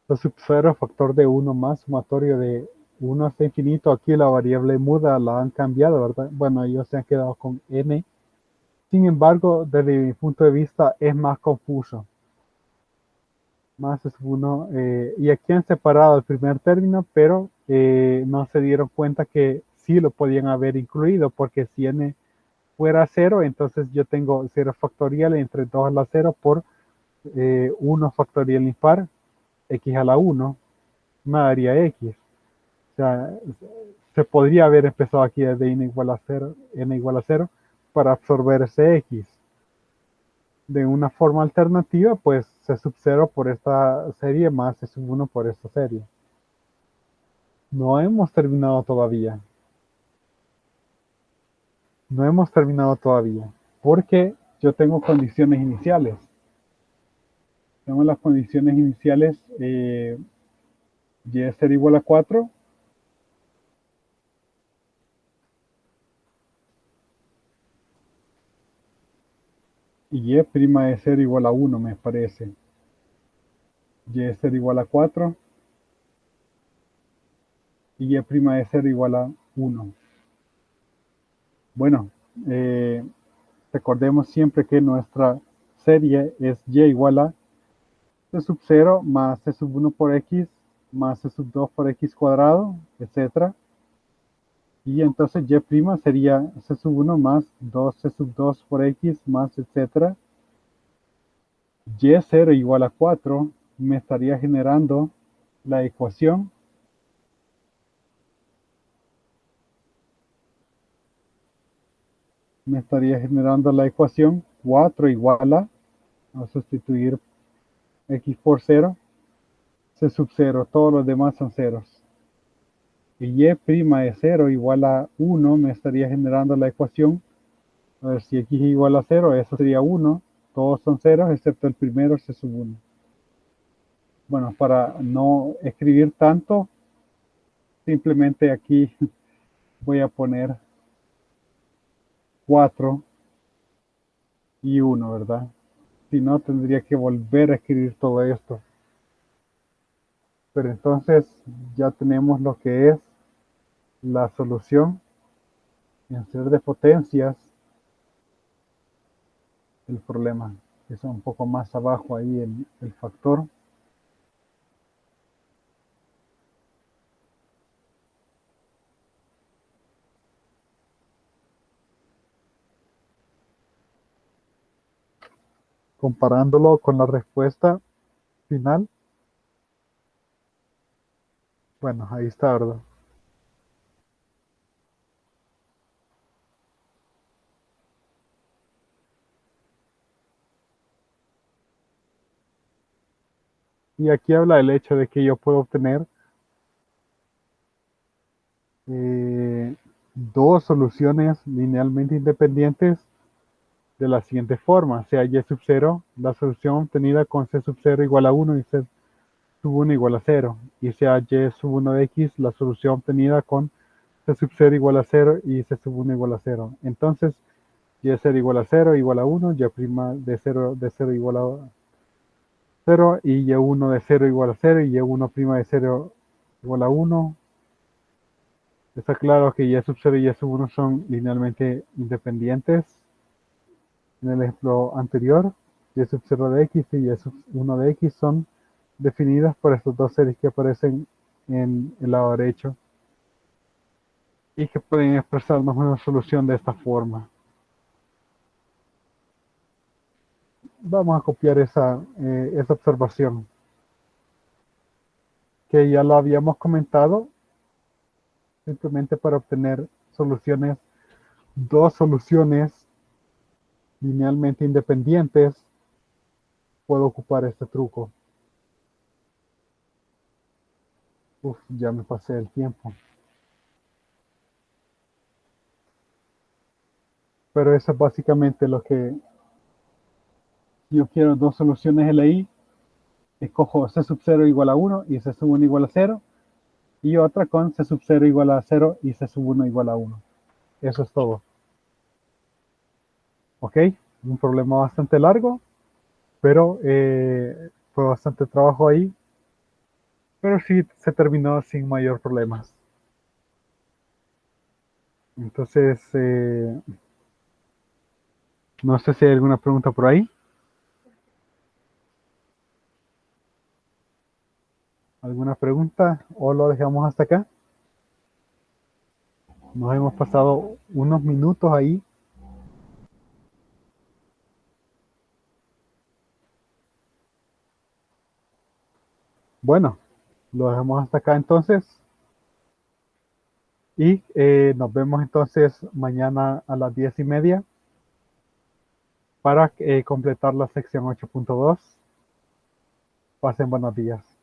C sub 0, factor de 1 más, sumatorio de 1 hasta infinito. Aquí la variable muda la han cambiado, ¿verdad? Bueno, ellos se han quedado con n. Sin embargo, desde mi punto de vista es más confuso. Más es 1. Y aquí han separado el primer término, pero no se dieron cuenta que sí lo podían haber incluido, porque si n fuera 0, entonces yo tengo 0 factorial entre 2 a la 0 por 1 factorial impar, x a la 1, me daría x. O sea, se podría haber empezado aquí desde n igual a 0 para absorber ese x. De una forma alternativa, pues c sub 0 por esta serie más c sub 1 por esta serie. No hemos terminado todavía. No hemos terminado todavía, porque yo tengo condiciones iniciales. Tengo las condiciones iniciales, y es ser igual a 4. Y y' es ser igual a 1, me parece. Y es ser igual a 4. Y y' es ser igual a 1. Bueno, recordemos siempre que nuestra serie es y igual a c sub 0 más c sub 1 por x más c sub 2 por x cuadrado, etc. Y entonces y' sería c sub 1 más 2c sub 2 por x más, etc. Y0 igual a 4 me estaría generando la ecuación me estaría generando la ecuación 4 igual a sustituir x por 0, c sub 0, todos los demás son ceros. Y y' de 0 igual a 1 me estaría generando la ecuación, a ver si x igual a 0, eso sería 1, todos son ceros excepto el primero, c sub 1. Bueno, para no escribir tanto, simplemente aquí voy a poner 4 y 1, ¿verdad? Si no, tendría que volver a escribir todo esto. Pero entonces ya tenemos lo que es la solución en ser de potencias, el problema es un poco más abajo ahí el factor. Comparándolo con la respuesta final, bueno, ahí está, ¿verdad? Y aquí habla del hecho de que yo puedo obtener dos soluciones linealmente independientes de la siguiente forma, sea y sub 0, la solución obtenida con c sub 0 igual a 1 y c sub 1 igual a 0, y sea y sub 1 de x, la solución obtenida con c sub 0 igual a 0 y c sub 1 igual a 0. Entonces, y 0 igual a 0 igual a 1, y' de 0 igual a 0, y y1 de 0 igual a 0, y y1' de 0 igual a 1. Está claro que y sub 0 y y sub 1 son linealmente independientes. En el ejemplo anterior, y sub 0 de x y y sub 1 de x son definidas por estas dos series que aparecen en el lado derecho y que pueden expresarnos una solución de esta forma. Vamos a copiar esa observación, que ya lo habíamos comentado, simplemente para obtener dos soluciones linealmente independientes, puedo ocupar este truco. Uf, ya me pasé el tiempo. Pero eso es básicamente lo que yo quiero, dos soluciones LI. Escojo C sub 0 igual a 1 y C sub 1 igual a 0. Y otra con C sub 0 igual a 0 y C sub 1 igual a 1. Eso es todo. ¿Ok? Un problema bastante largo, pero fue bastante trabajo ahí. Pero sí se terminó sin mayor problemas. Entonces, no sé si hay alguna pregunta por ahí. ¿Alguna pregunta? ¿O lo dejamos hasta acá? Nos hemos pasado unos minutos ahí. Bueno, lo dejamos hasta acá entonces. Y nos vemos entonces mañana a las 10:30 para completar la sección 8.2. Pasen buenos días.